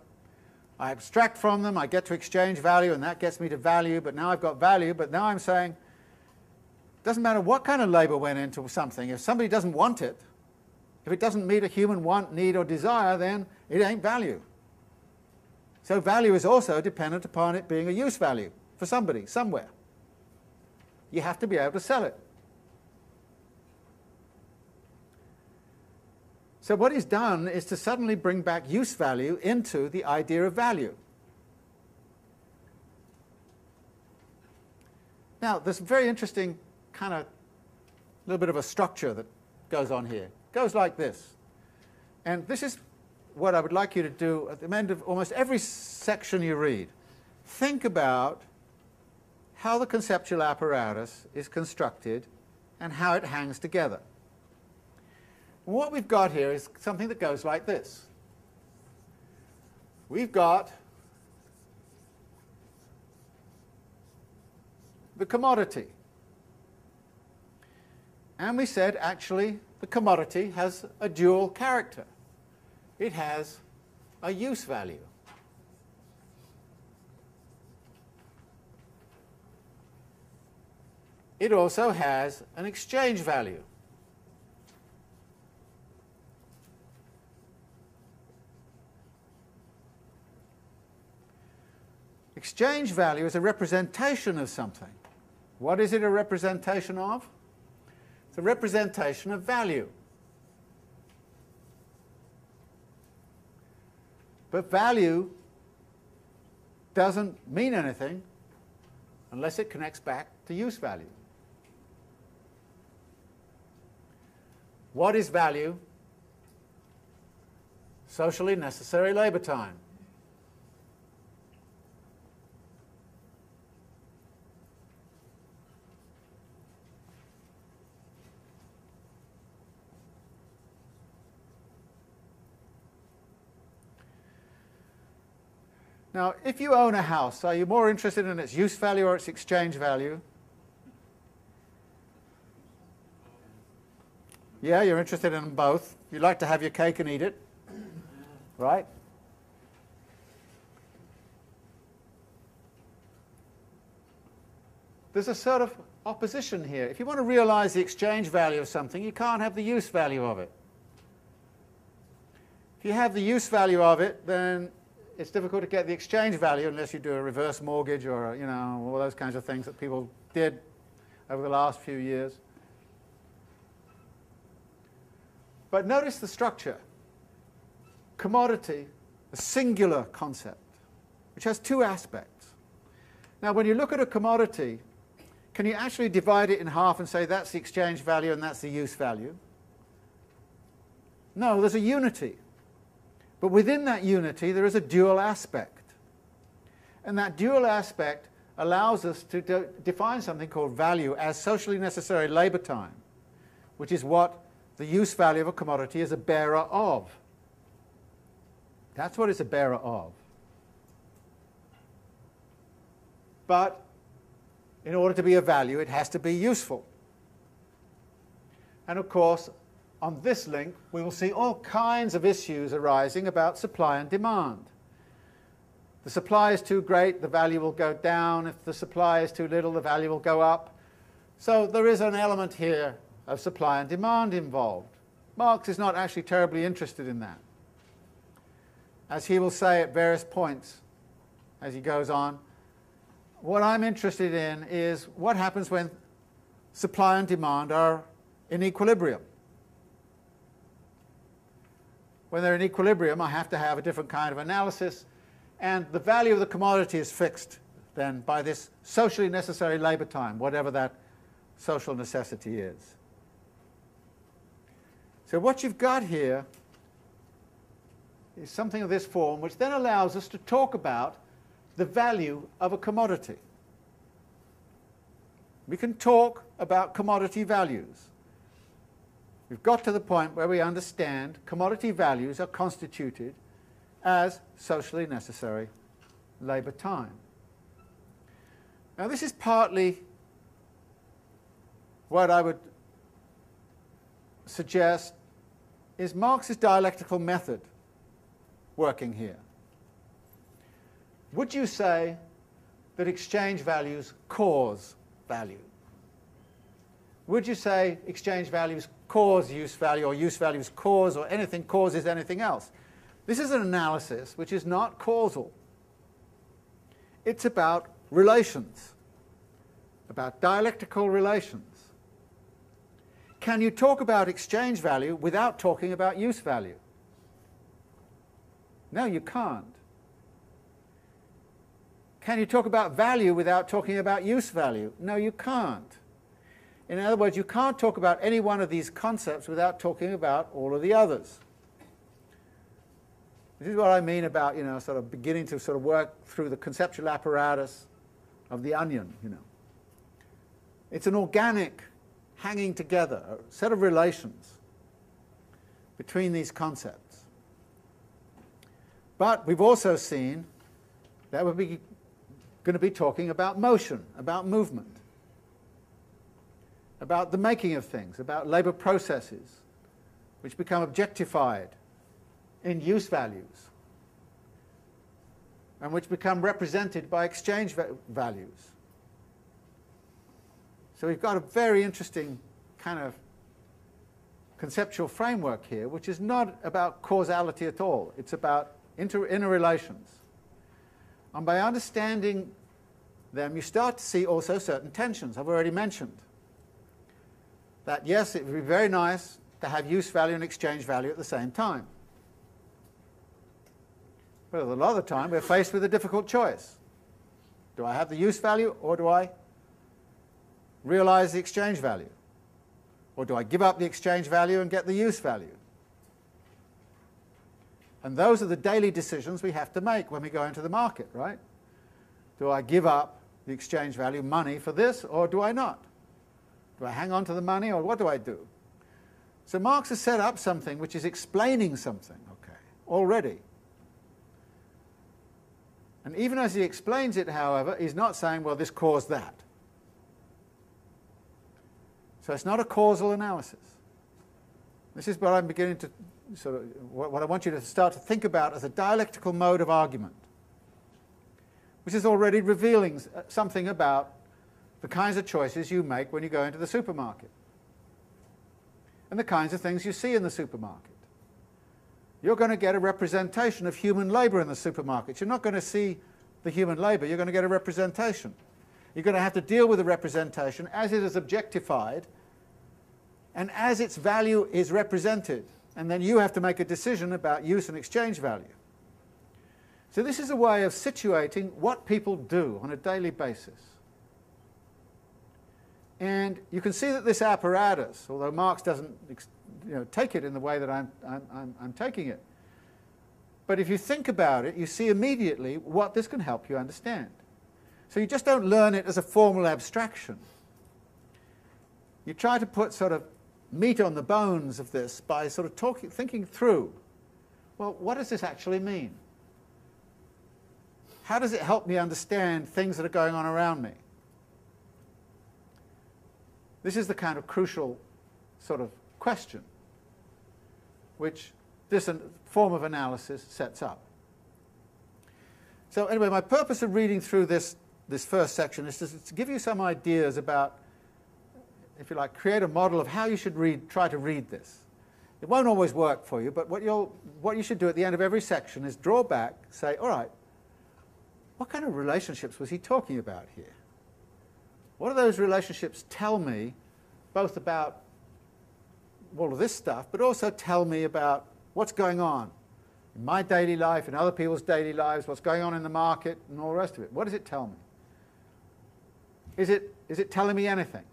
[SPEAKER 2] I abstract from them, I get to exchange value, and that gets me to value, but now I've got value, but now I'm saying, it doesn't matter what kind of labour went into something. If somebody doesn't want it, if it doesn't meet a human want, need, or desire, then it ain't value. So value is also dependent upon it being a use value for somebody, somewhere. You have to be able to sell it. So what he's done is to suddenly bring back use value into the idea of value. Now, there's a very interesting kind of little bit of a structure that goes on here. It goes like this. And this is what I would like you to do at the end of almost every section you read. Think about how the conceptual apparatus is constructed and how it hangs together. And what we've got here is something that goes like this. We've got the commodity. And we said, actually, the commodity has a dual character. It has a use value. It also has an exchange value. Exchange value is a representation of something. What is it a representation of? It's a representation of value. But value doesn't mean anything unless it connects back to use value. What is value? Socially necessary labour time. Now, if you own a house, are you more interested in its use value or its exchange value? Yeah, you're interested in them both. You like to have your cake and eat it, right? There's a sort of opposition here. If you want to realize the exchange value of something, you can't have the use value of it. If you have the use value of it, then it's difficult to get the exchange value unless you do a reverse mortgage or, you know, all those kinds of things that people did over the last few years. But notice the structure. Commodity, a singular concept, which has two aspects. Now, when you look at a commodity, can you actually divide it in half and say that's the exchange value and that's the use value? No, there's a unity. But within that unity, there is a dual aspect. And that dual aspect allows us to define something called value as socially necessary labour time, which is what the use value of a commodity is a bearer of. That's what it's a bearer of. But in order to be a value, it has to be useful. And of course, on this link, we will see all kinds of issues arising about supply and demand. If the supply is too great, the value will go down. If the supply is too little, the value will go up. So there is an element here of supply and demand involved. Marx is not actually terribly interested in that. As he will say at various points as he goes on, what I'm interested in is what happens when supply and demand are in equilibrium. When they're in equilibrium, I have to have a different kind of analysis, and the value of the commodity is fixed then by this socially necessary labour time, whatever that social necessity is. So what you've got here is something of this form, which then allows us to talk about the value of a commodity. We can talk about commodity values. We've got to the point where we understand commodity values are constituted as socially necessary labour time. Now this is partly what I would suggest is Marx's dialectical method working here. Would you say that exchange values cause value? Would you say exchange values cause use value, or use values cause, or anything causes anything else? This is an analysis which is not causal. It's about relations, about dialectical relations. Can you talk about exchange value without talking about use value? No, you can't. Can you talk about value without talking about use value? No, you can't. In other words, you can't talk about any one of these concepts without talking about all of the others. This is what I mean about, sort of beginning to sort of work through the conceptual apparatus of the onion, It's an organic hanging together, a set of relations between these concepts. But we've also seen that we're going to be talking about motion, about movement, about the making of things, about labour processes which become objectified in use values and which become represented by exchange values. So we've got a very interesting kind of conceptual framework here, which is not about causality at all. It's about interrelations. And by understanding them, you start to see also certain tensions. I've already mentioned that, yes, it would be very nice to have use value and exchange value at the same time. But a lot of the time, we're faced with a difficult choice. Do I have the use value, or do I realize the exchange value? Or do I give up the exchange value and get the use value? And those are the daily decisions we have to make when we go into the market, right? Do I give up the exchange value, money, for this, or do I not? Do I hang on to the money, or what do I do? So Marx has set up something which is explaining something, already. And even as he explains it, however, he's not saying, well, this caused that. So it's not a causal analysis. This is what I'm beginning to what I want you to start to think about as a dialectical mode of argument, which is already revealing something about the kinds of choices you make when you go into the supermarket and the kinds of things you see in the supermarket. You're going to get a representation of human labour in the supermarket. You're not going to see the human labour, you're going to get a representation. You're going to have to deal with the representation as it is objectified and as its value is represented. And then you have to make a decision about use and exchange value. So this is a way of situating what people do on a daily basis. And you can see that this apparatus, although Marx doesn't take it in the way that I'm taking it, but if you think about it, you see immediately what this can help you understand. So you just don't learn it as a formal abstraction. You try to put sort of meat on the bones of this by sort of thinking through, well, what does this actually mean? How does it help me understand things that are going on around me? This is the kind of crucial sort of question which this form of analysis sets up. So anyway, my purpose of reading through this first section is to give you some ideas about, if you like, create a model of how you should try to read this. It won't always work for you, but what you should do at the end of every section is draw back, say, all right, what kind of relationships was he talking about here? What do those relationships tell me, both about all of this stuff, but also tell me about what's going on in my daily life, in other people's daily lives, what's going on in the market, and all the rest of it. What does it tell me? Is it telling me anything?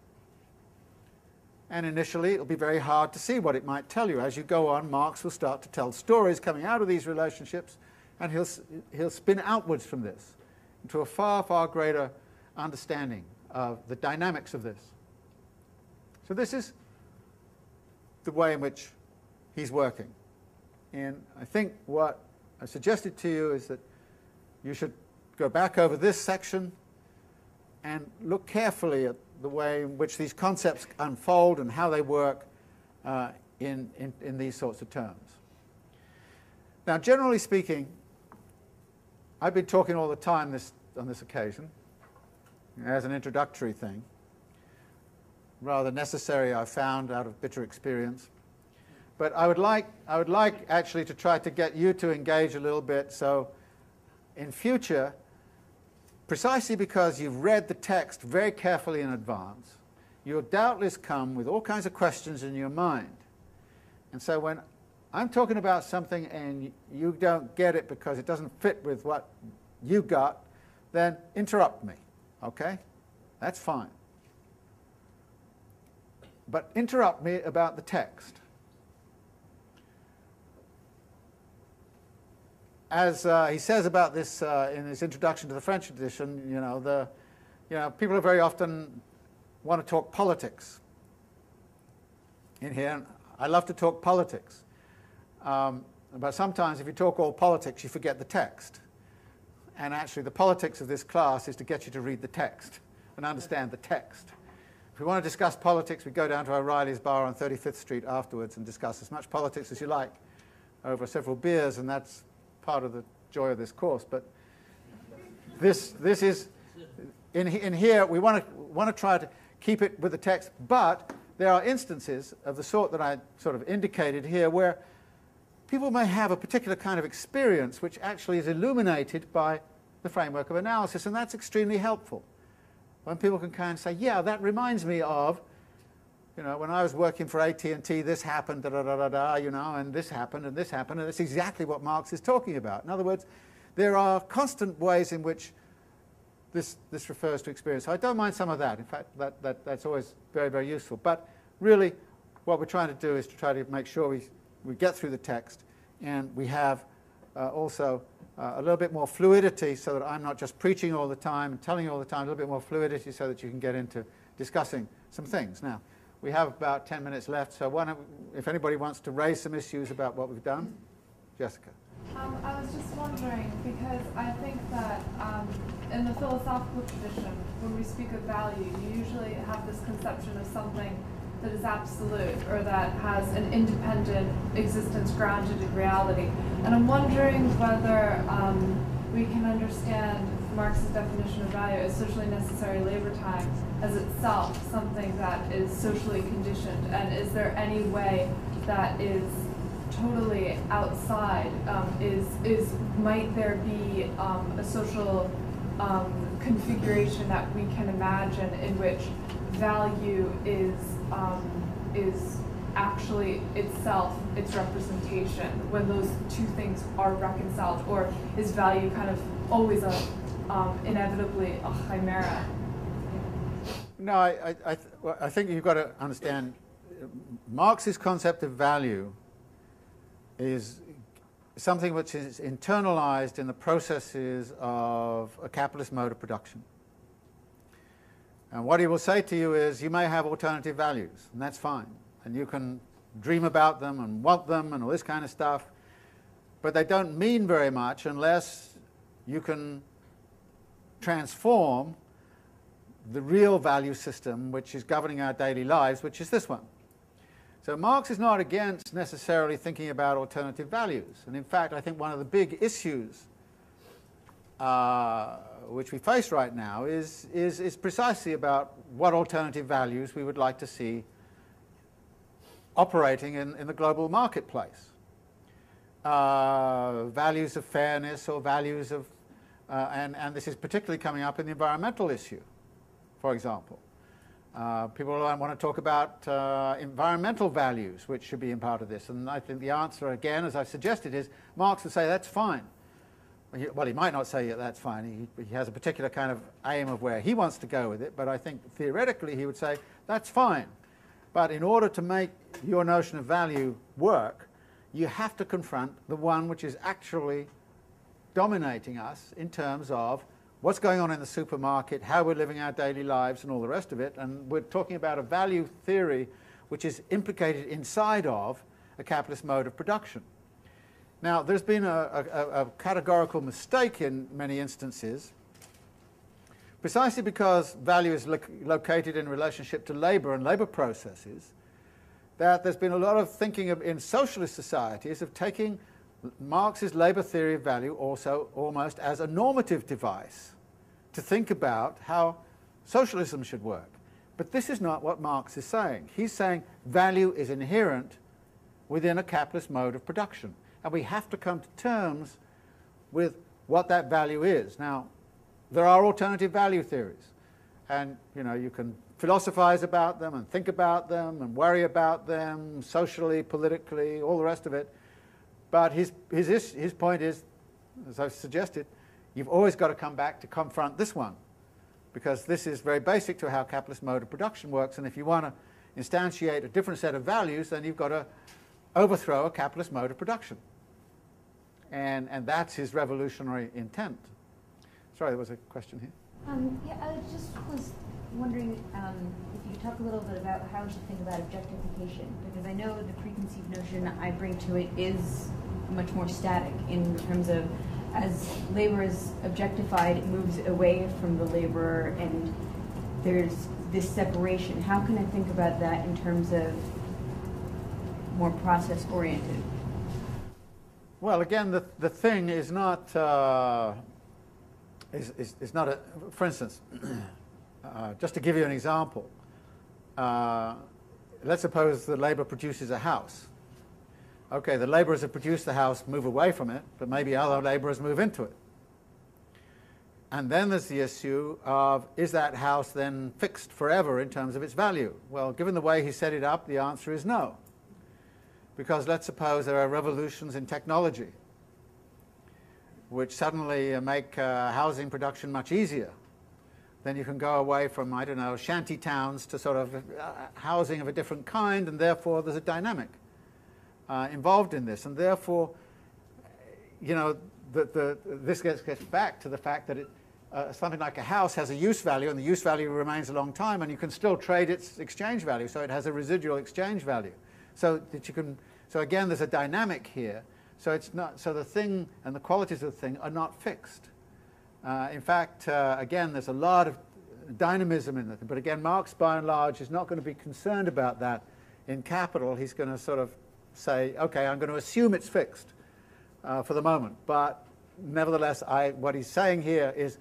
[SPEAKER 2] And initially, it'll be very hard to see what it might tell you. As you go on, Marx will start to tell stories coming out of these relationships, and he'll spin outwards from this into a far, far greater understanding of the dynamics of this. So this is the way in which he's working. And I think what I suggested to you is that you should go back over this section and look carefully at the way in which these concepts unfold and how they work in these sorts of terms. Now, generally speaking, I've been talking all the time on this occasion as an introductory thing, rather necessary, I found, out of bitter experience. But I would like actually to try to get you to engage a little bit, so in future, precisely because you've read the text very carefully in advance, you'll doubtless come with all kinds of questions in your mind. And so when I'm talking about something and you don't get it because it doesn't fit with what you got, then interrupt me, okay? That's fine. But interrupt me about the text. As he says about this in his introduction to the French edition, people are very often want to talk politics in here. I love to talk politics. But sometimes if you talk all politics, you forget the text. And actually the politics of this class is to get you to read the text and understand the text. If we want to discuss politics, we go down to O'Reilly's bar on 35th Street afterwards and discuss as much politics as you like over several beers, and that's part of the joy of this course. But this is, in here, we want to try to keep it with the text, but there are instances of the sort that I sort of indicated here where people may have a particular kind of experience which actually is illuminated by the framework of analysis, and that's extremely helpful. When people can kind of say, yeah, that reminds me of, when I was working for AT&T, this happened, and this happened, and this happened, and that's exactly what Marx is talking about. In other words, there are constant ways in which this refers to experience. So I don't mind some of that. In fact, that's always very, very useful. But really, what we're trying to do is to try to make sure we get through the text, and we have also a little bit more fluidity, so that I'm not just preaching all the time and telling you all the time, a little bit more fluidity so that you can get into discussing some things. Now, we have about 10 minutes left, so if anybody wants to raise some issues about what we've done. Jessica.
[SPEAKER 3] I was just wondering, because I think that in the philosophical tradition, when we speak of value, you usually have this conception of something that is absolute or that has an independent existence grounded in reality. And I'm wondering whether we can understand Marx's definition of value as socially necessary labor time as itself something that is socially conditioned, and is there any way that is totally outside? Might there be a social configuration that we can imagine in which value is actually itself its representation, when those two things are reconciled, or is value kind of always inevitably a chimera?
[SPEAKER 2] No, I think you've got to understand Marx's concept of value is something which is internalized in the processes of a capitalist mode of production. And what he will say to you is, you may have alternative values, and that's fine. And you can dream about them and want them and all this kind of stuff, but they don't mean very much unless you can transform the real value system which is governing our daily lives, which is this one. So Marx is not against necessarily thinking about alternative values. And in fact, I think one of the big issues which we face right now is precisely about what alternative values we would like to see operating in the global marketplace. Values of fairness or values of, and this is particularly coming up in the environmental issue, for example. People want to talk about environmental values, which should be in part of this. And I think the answer, again, as I've suggested, is Marx would say that's fine. Well, he might not say that's fine. He has a particular kind of aim of where he wants to go with it. But I think theoretically he would say that's fine. But in order to make your notion of value work, you have to confront the one which is actually dominating us in terms of what's going on in the supermarket, how we're living our daily lives, and all the rest of it. And we're talking about a value theory which is implicated inside of a capitalist mode of production. Now, there's been a categorical mistake in many instances, precisely because value is located in relationship to labor and labor processes, that there's been a lot of thinking in socialist societies of taking Marx's labor theory of value also almost as a normative device to think about how socialism should work. But this is not what Marx is saying. He's saying value is inherent within a capitalist mode of production. And we have to come to terms with what that value is. Now, there are alternative value theories. And, you can philosophize about them and think about them and worry about them socially, politically, all the rest of it. But his point is, as I've suggested, you've always got to come back to confront this one, because this is very basic to how capitalist mode of production works. And if you want to instantiate a different set of values, then you've got to overthrow a capitalist mode of production. And that's his revolutionary intent. Sorry, there was a question here.
[SPEAKER 4] Yeah, I just was wondering if you could talk a little bit about how we should think about objectification, because I know the preconceived notion I bring to it is much more static in terms of as labor is objectified, it moves away from the laborer, and there's this separation. How can I think about that in terms of more process-oriented?
[SPEAKER 2] Well, again, the thing is not is not a. For instance, just to give you an example, let's suppose the labor produces a house. Okay, the laborers that produce the house move away from it, but maybe other laborers move into it. And then there's the issue of, is that house then fixed forever in terms of its value? Well, given the way he set it up, the answer is no. Because let's suppose there are revolutions in technology which suddenly make housing production much easier. Then you can go away from, I don't know, shanty towns to sort of housing of a different kind, and therefore there's a dynamic involved in this. And therefore, this gets back to the fact that something like a house has a use value, and the use value remains a long time, and you can still trade its exchange value, so it has a residual exchange value. So that you can, so again, there's a dynamic here. So it's not, so the thing and the qualities of the thing are not fixed. In fact, again, there's a lot of dynamism in it. But again, Marx, by and large, is not going to be concerned about that in Capital. He's going to sort of say, okay, I'm going to assume it's fixed for the moment. But nevertheless, what he's saying here is,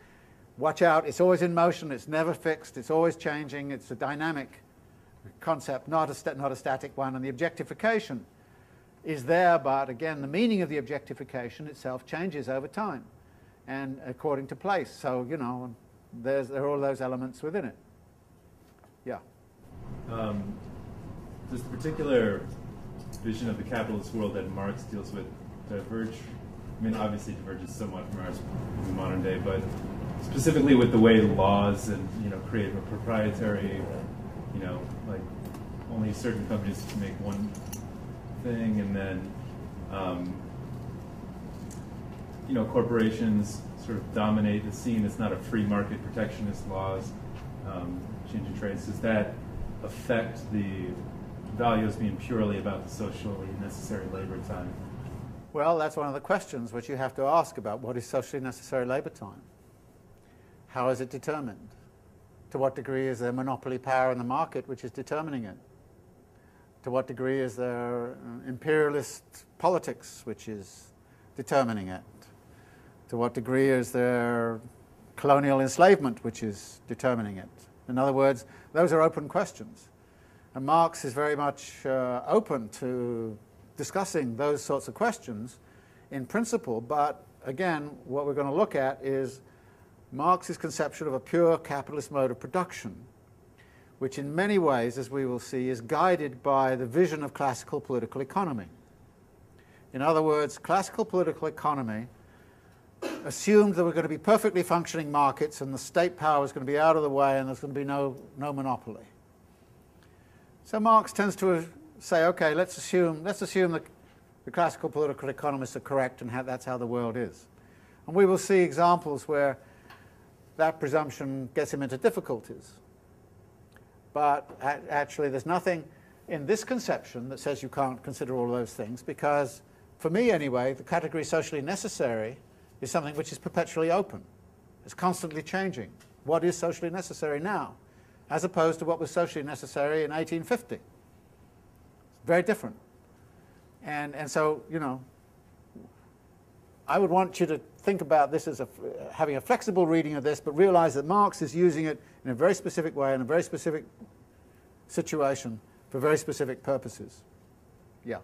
[SPEAKER 2] watch out, it's always in motion, it's never fixed, it's always changing, it's a dynamic concept, not a static one. And the objectification is there, but again, the meaning of the objectification itself changes over time and according to place. So, there are all those elements within it. Yeah.
[SPEAKER 5] Does the particular vision of the capitalist world that Marx deals with diverge? I mean, obviously diverges somewhat from ours in the modern day, but specifically with the way laws and, create a proprietary, like only certain companies can make one thing, and then, corporations sort of dominate the scene. It's not a free market protectionist laws, changing trades. Does that affect the values being purely about the socially necessary labor time?
[SPEAKER 2] Well, that's one of the questions which you have to ask about what is socially necessary labor time. How is it determined? To what degree is there monopoly power in the market which is determining it? To what degree is there imperialist politics which is determining it? To what degree is there colonial enslavement which is determining it? In other words, those are open questions. And Marx is very much open to discussing those sorts of questions in principle, but again, what we're going to look at is Marx's conception of a pure capitalist mode of production, which in many ways, as we will see, is guided by the vision of classical political economy. In other words, classical political economy assumed there were going to be perfectly functioning markets and the state power was going to be out of the way and there's going to be no monopoly. So Marx tends to say, okay, let's assume that the classical political economists are correct and that's how the world is. And we will see examples where that presumption gets him into difficulties. But actually there's nothing in this conception that says you can't consider all those things, because for me anyway, the category socially necessary is something which is perpetually open. It's constantly changing. What is socially necessary now, as opposed to what was socially necessary in 1850? It's very different. And so, you know, I would want you to think about this as having a flexible reading of this, but realize that Marx is using it in a very specific way, in a very specific situation, for very specific purposes. Yeah.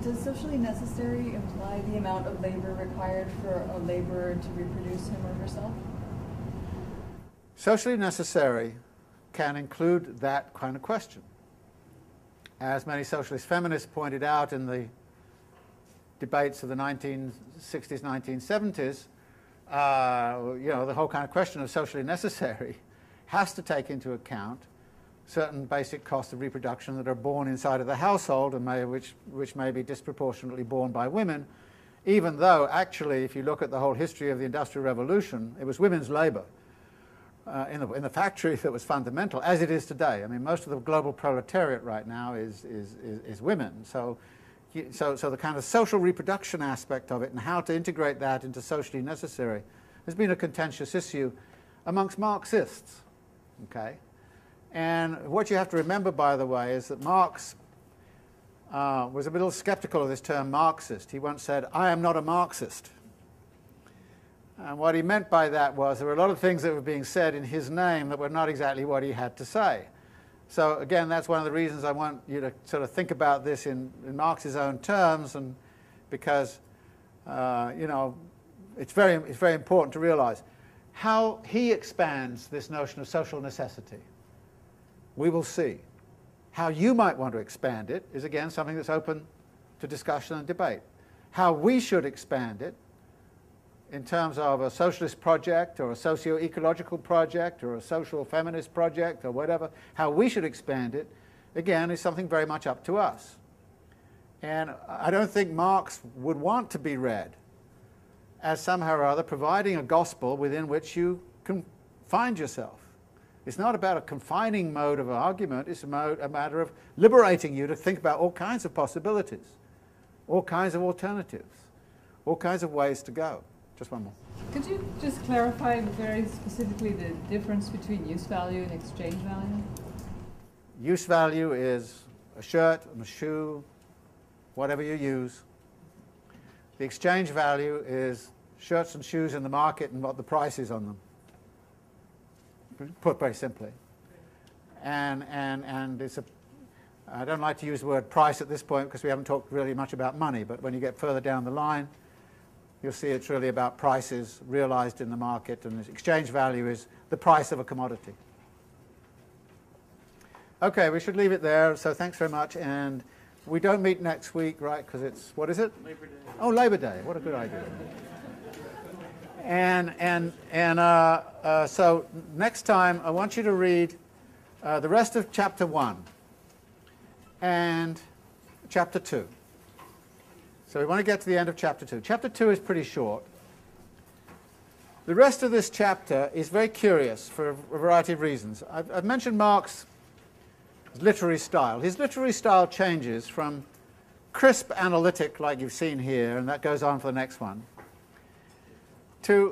[SPEAKER 6] Does socially necessary imply the amount of labor required for a laborer to reproduce him or herself?
[SPEAKER 2] Socially necessary can include that kind of question. As many socialist feminists pointed out in the debates of the 1960s, 1970s, you know, the whole kind of question of socially necessary has to take into account certain basic costs of reproduction that are borne inside of the household and which may be disproportionately borne by women, even though actually if you look at the whole history of the Industrial Revolution, it was women's labor in the factory that was fundamental, as it is today. I mean, most of the global proletariat right now is women. So the kind of social reproduction aspect of it and how to integrate that into socially necessary has been a contentious issue amongst Marxists. Okay? And what you have to remember, by the way, is that Marx was a little skeptical of this term Marxist. He once said, "I am not a Marxist." And what he meant by that was there were a lot of things that were being said in his name that were not exactly what he had to say. So again, that's one of the reasons I want you to sort of think about this in Marx's own terms, and because you know, it's very important to realize how he expands this notion of social necessity. We will see. How you might want to expand it is again something that's open to discussion and debate. How we should expand it in terms of a socialist project or a socio-ecological project or a social feminist project or whatever, how we should expand it, again, is something very much up to us. And I don't think Marx would want to be read as somehow or other providing a gospel within which you can find yourself. It's not about a confining mode of argument, it's a matter of liberating you to think about all kinds of possibilities, all kinds of alternatives, all kinds of ways to go. Just one more.
[SPEAKER 6] Could you just clarify very specifically the difference between use value and exchange value?
[SPEAKER 2] Use value is a shirt and a shoe, whatever you use. The exchange value is shirts and shoes in the market and what the price is on them, put very simply. And it's I don't like to use the word price at this point because we haven't talked really much about money, but when you get further down the line, you'll see it's really about prices realized in the market, and the exchange value is the price of a commodity. Okay, we should leave it there, so thanks very much, and we don't meet next week, right, because it's, what is it?
[SPEAKER 7] Labor Day.
[SPEAKER 2] Oh, Labor Day, what a good idea. So next time I want you to read the rest of chapter 1 and chapter 2. So we want to get to the end of chapter 2. Chapter 2 is pretty short. The rest of this chapter is very curious for a variety of reasons. I've mentioned Marx's literary style. His literary style changes from crisp analytic, like you've seen here, and that goes on for the next one, to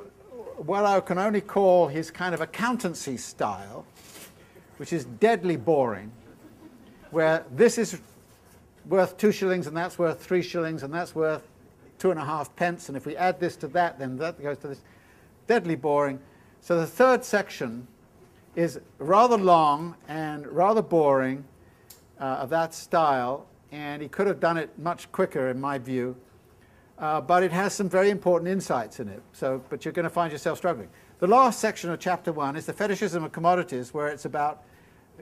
[SPEAKER 2] what I can only call his kind of accountancy style, which is deadly boring, where this is worth 2 shillings and that's worth 3 shillings and that's worth 2.5 pence, and if we add this to that, then that goes to this. Deadly boring. So the third section is rather long and rather boring, of that style, and he could have done it much quicker in my view, but it has some very important insights in it. But you're going to find yourself struggling. The last section of chapter 1 is the fetishism of commodities, where it's about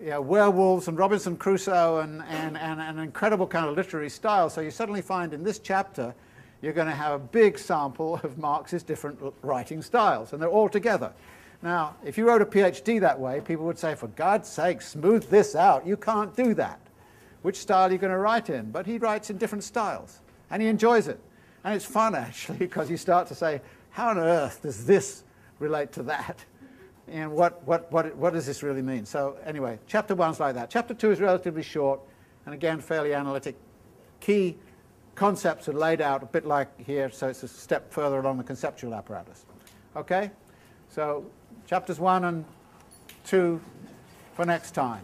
[SPEAKER 2] werewolves and Robinson Crusoe and an incredible kind of literary style. So you suddenly find in this chapter you're going to have a big sample of Marx's different writing styles, and they're all together. Now, if you wrote a PhD that way, people would say, for God's sake, smooth this out. You can't do that. Which style are you going to write in? But he writes in different styles, and he enjoys it. And it's fun, actually, because you start to say, how on earth does this relate to that? And what does this really mean? So anyway, chapter 1's like that. Chapter 2 is relatively short, and again, fairly analytic. Key concepts are laid out a bit like here, so it's a step further along the conceptual apparatus. Okay? So chapters 1 and 2 for next time.